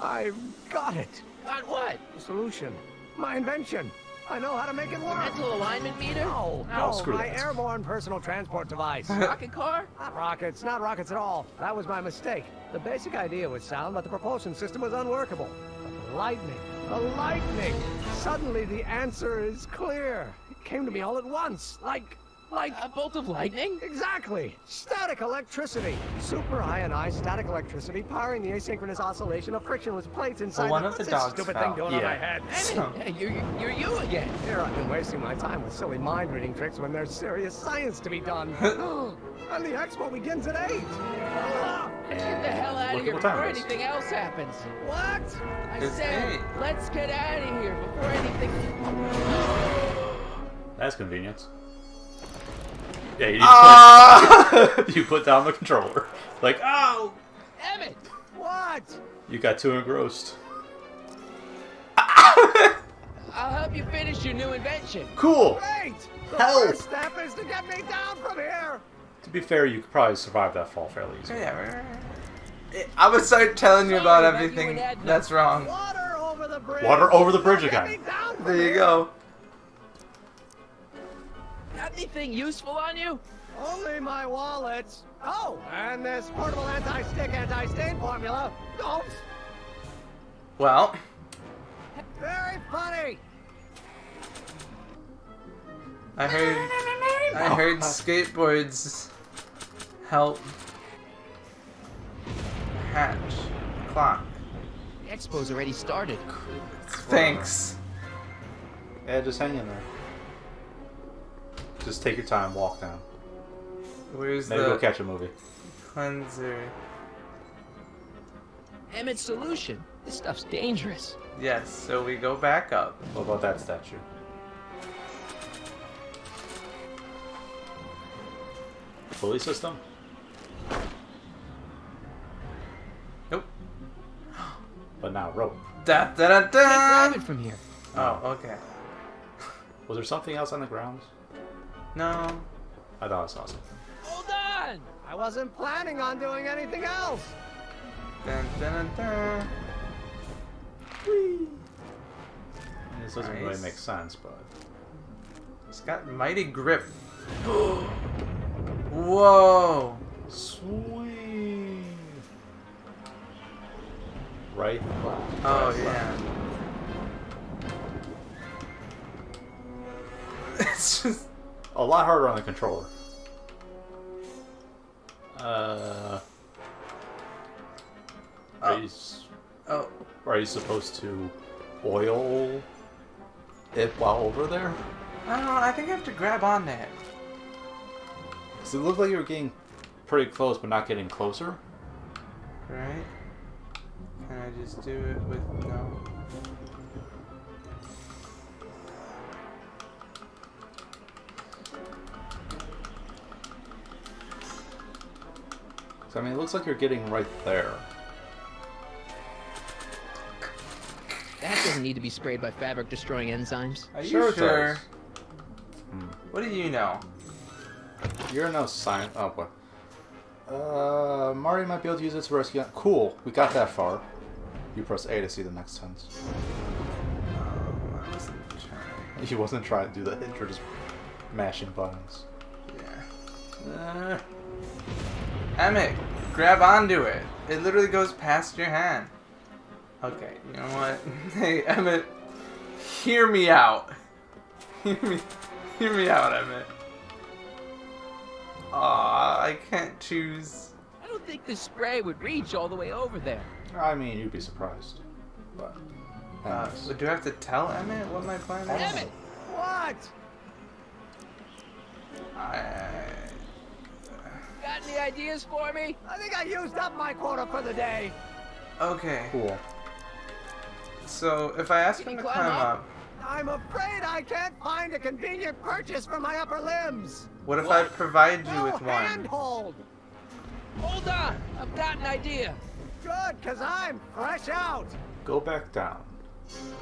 I've got it. Got what? The solution. My invention. I know how to make it work. Mental alignment meter? No, screw my that. airborne personal transport device. Rocket car? Not rockets at all. That was my mistake. The basic idea was sound, but the propulsion system was unworkable. But the lightning. Suddenly the answer is clear. It came to me all at once, like a bolt of lightning? Exactly. Static electricity. Super ionized static electricity powering the asynchronous oscillation of frictionless plates inside one of the what's dogs this stupid fell. thing doing on my head. Hey, you're you again. Here I've been wasting my time with silly mind-reading tricks when there's serious science to be done. And the expo begins at 8. Get the hell out of here before anything else happens. What? I It's said, 8. let's get out of here before anything... That's convenient. Yeah, you just you put down the controller. Like, oh! Emmett! What? You got too engrossed. I'll help you finish your new invention. Cool! Great! The Help! first step is to get me down from here! To be fair, you could probably survive that fall fairly easily. Yeah, I would start telling you about Sorry about everything you and Edna. that's wrong. Water over the bridge! Water over the bridge Get again. me down from There you here. go. Got anything useful on you? Only my wallet. Oh, and this portable anti-stick, anti-stain formula. Oh, Well, very funny. I heard skateboards help hatch clock. The expo's already started. Thanks. Yeah, just hang in there. Just take your time, walk down. Where's Maybe the go catch a movie. cleanser? Emmett's solution. This stuff's dangerous. Yes, so we go back up. What about that statue? Pulley system? Nope. But now rope. Da da da Can't da. grab it from here. Oh, okay. Was there something else on the ground? No. I thought I saw something. Hold on! I wasn't planning on doing anything else. Dun, dun, dun, dun. This doesn't really Nice. make sense, but... It's got mighty grip. Whoa. Sweet! Right? Oh, yeah. It's just... A lot harder on the controller. Are you supposed to oil it while over there? I don't know, I think I have to grab on that. Because it looked like you were getting pretty close, but not getting closer. Right? Can I just do it with no? So, I mean, it looks like you're getting right there. That doesn't need to be sprayed by fabric-destroying enzymes. Are you Sure it sure? does. What do you know? You're no science. Oh, boy. Marty might be able to use it to rescue. Cool. We got that far. You press A to see the next sentence. I wasn't trying. He wasn't trying to do that. You're just mashing buttons. Yeah. Emmett, grab onto it. It literally goes past your hand. Okay, you know what? Hey, Emmett, hear me out. Hear me out, Emmett. Aw, I can't choose. I don't think this spray would reach all the way over there. I mean, you'd be surprised. But. Do I have to tell Emmett what my plan is? Emmett! What? Got any ideas for me? I think I used up my quota for the day. Okay. Cool. So, if I ask him to climb up... I'm afraid I can't find a convenient purchase for my upper limbs. What if I provide you with one? Handhold. Hold on! I've got an idea. Good, because I'm fresh out. Go back down.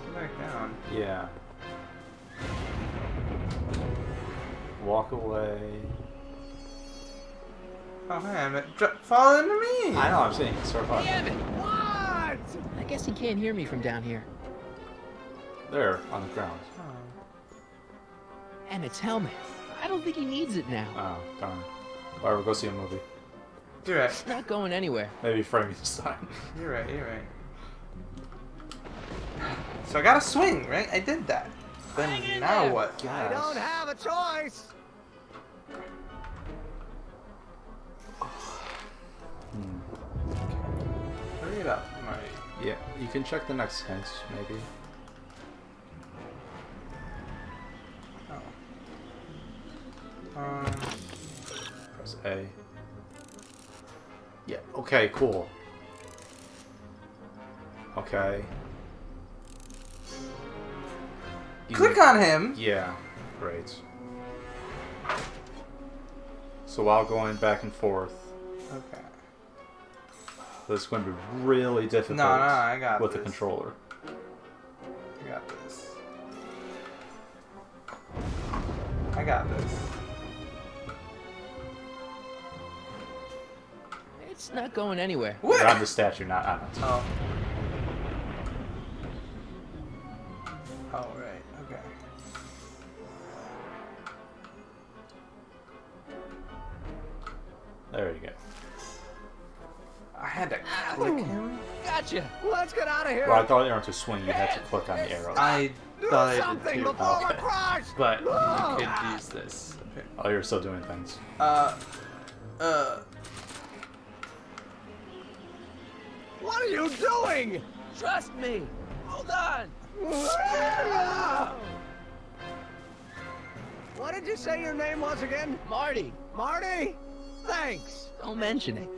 Go back down? Yeah. Walk away. Oh, hey, Emmett. Fall into me! I know, I'm saying sort of. Hey, Emmett! What? I guess he can't hear me from down here. There, on the ground. Emmett's helmet. I don't think he needs it now. Oh, darn. Whatever, go see a movie. You're right. It's not going anywhere. Maybe Frankenstein. You're right, you're right. So I gotta swing, right? I did that. Then now what? I don't have a choice. Hurry it up, Marty. Yeah, you can check the next hint, maybe. Oh. Press A. Yeah, okay, cool. Okay. Click on him! Yeah, great. So while going back and forth. Okay. This is going to be really difficult I got with this. the controller. I got this. I got this. It's not going anywhere. What? You're on the statue, not on it. Oh. Oh, right. Okay. There you go. I had to click him? Gotcha! Let's get out of here. Well, I thought in order to swing, you had to click on the arrow. I thought I did too. before we're crushed. But you could use this. Oh, you're still doing things. What are you doing? Trust me! Hold on! What did you say your name was again? Marty! Marty? Thanks. Don't mention it.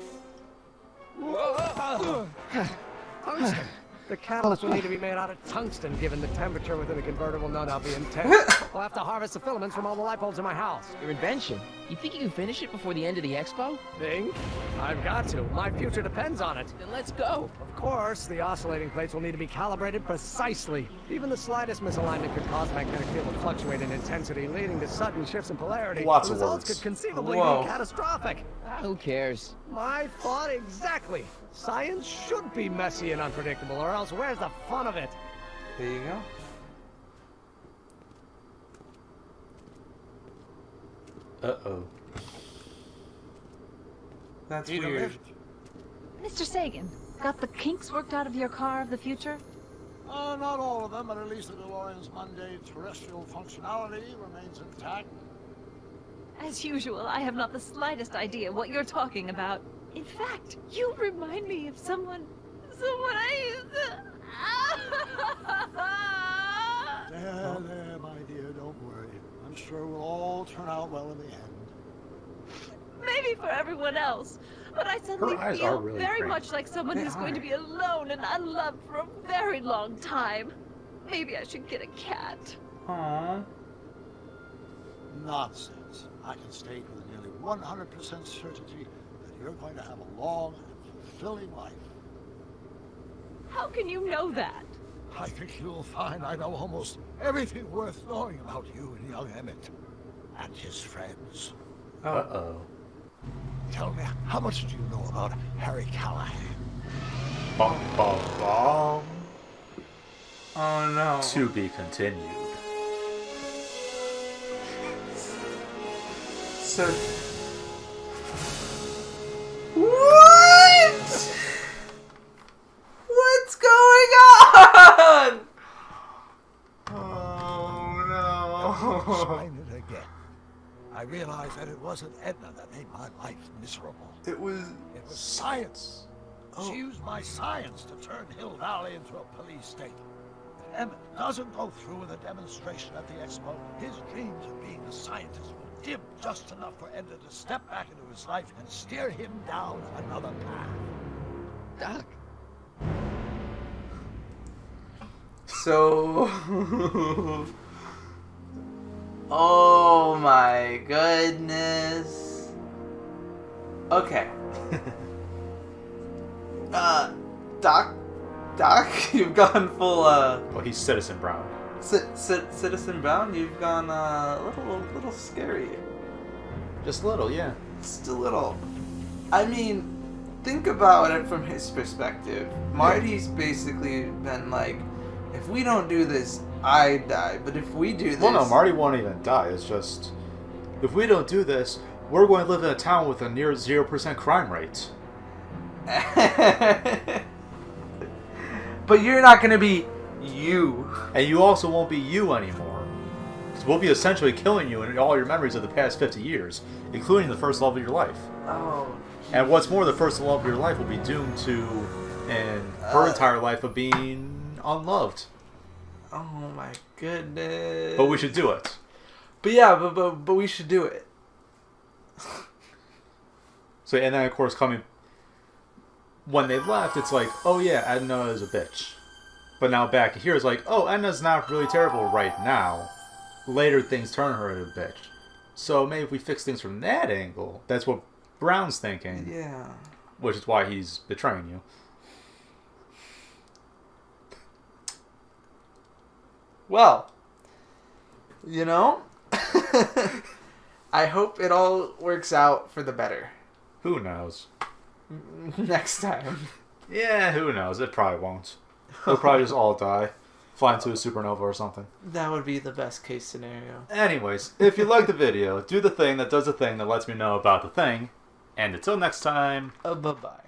Tungsten. The catalyst will need to be made out of tungsten, given the temperature within the converter will no doubt be intense. I'll have to harvest the filaments from all the light bulbs in my house. Your invention? You think you can finish it before the end of the expo? Think? I've got to. My future depends on it. Then let's go. Of course, the oscillating plates will need to be calibrated precisely. Even the slightest misalignment could cause magnetic field to fluctuate in intensity, leading to sudden shifts in polarity. Lots the of results words. could conceivably Whoa. be catastrophic. Who cares? My thought exactly. Science should be messy and unpredictable, or else where's the fun of it? There you go. Uh-oh. That's Need a weird. lift? Mr. Sagan, got the kinks worked out of your car of the future? Not all of them, but at least the DeLorean's mundane terrestrial functionality remains intact. As usual, I have not the slightest idea what you're talking about. In fact, you remind me of someone I used to... There, my dear, don't worry. I'm sure we'll all turn out well in the end. Maybe for everyone else, but I suddenly Her eyes are feel really very great. much like someone They who's going to are. be alone and unloved for a very long time. Maybe I should get a cat. Aww. Nonsense. I can state with nearly 100% certainty that you're going to have a long and fulfilling life. How can you know that? I think you'll find I know almost everything worth knowing about you and young Emmett and his friends. Uh-oh. Tell me, how much do you know about Harry Callahan? Bum, bum, bum. Oh no. To be continued. So... What? What's going on? Oh no. Explain it again. I realized that it wasn't Edna that made my life miserable. It was science. She used my science to turn Hill Valley into a police state. If Emmett doesn't go through with a demonstration at the expo, his dreams of being a scientist will dim just enough for Edna to step back into his life and steer him down another path. Doc. So... Oh my goodness. Okay. Doc, you've gone full, Well, he's Citizen Brown. Citizen Brown, you've gone, a little scary. Just a little, yeah. Just a little. I mean, think about it from his perspective. Marty's basically been like, if we don't do this, I die. But if we do this... Well, no, Marty won't even die. It's just, if we don't do this, we're going to live in a town with a near 0% crime rate. But you're not going to be you. And you also won't be you anymore. Because we'll be essentially killing you in all your memories of the past 50 years, including the first love of your life. Oh. And what's more, the first love of your life will be doomed to, in her entire life, of being unloved. Oh my goodness. But we should do it. But yeah, but we should do it. So, and then of course when they left, it's like, oh yeah, Edna is a bitch. But now back here, it's like, oh, Edna's not really terrible right now. Later things turn her into a bitch. So maybe if we fix things from that angle, that's what Brown's thinking. Yeah. Which is why he's betraying you. Well, you know, I hope it all works out for the better. Who knows? Next time. Yeah, who knows? It probably won't. They'll probably just all die. Fly into a supernova or something. That would be the best case scenario. Anyways, if you like the video, do the thing that does the thing that lets me know about the thing. And until next time, bye-bye.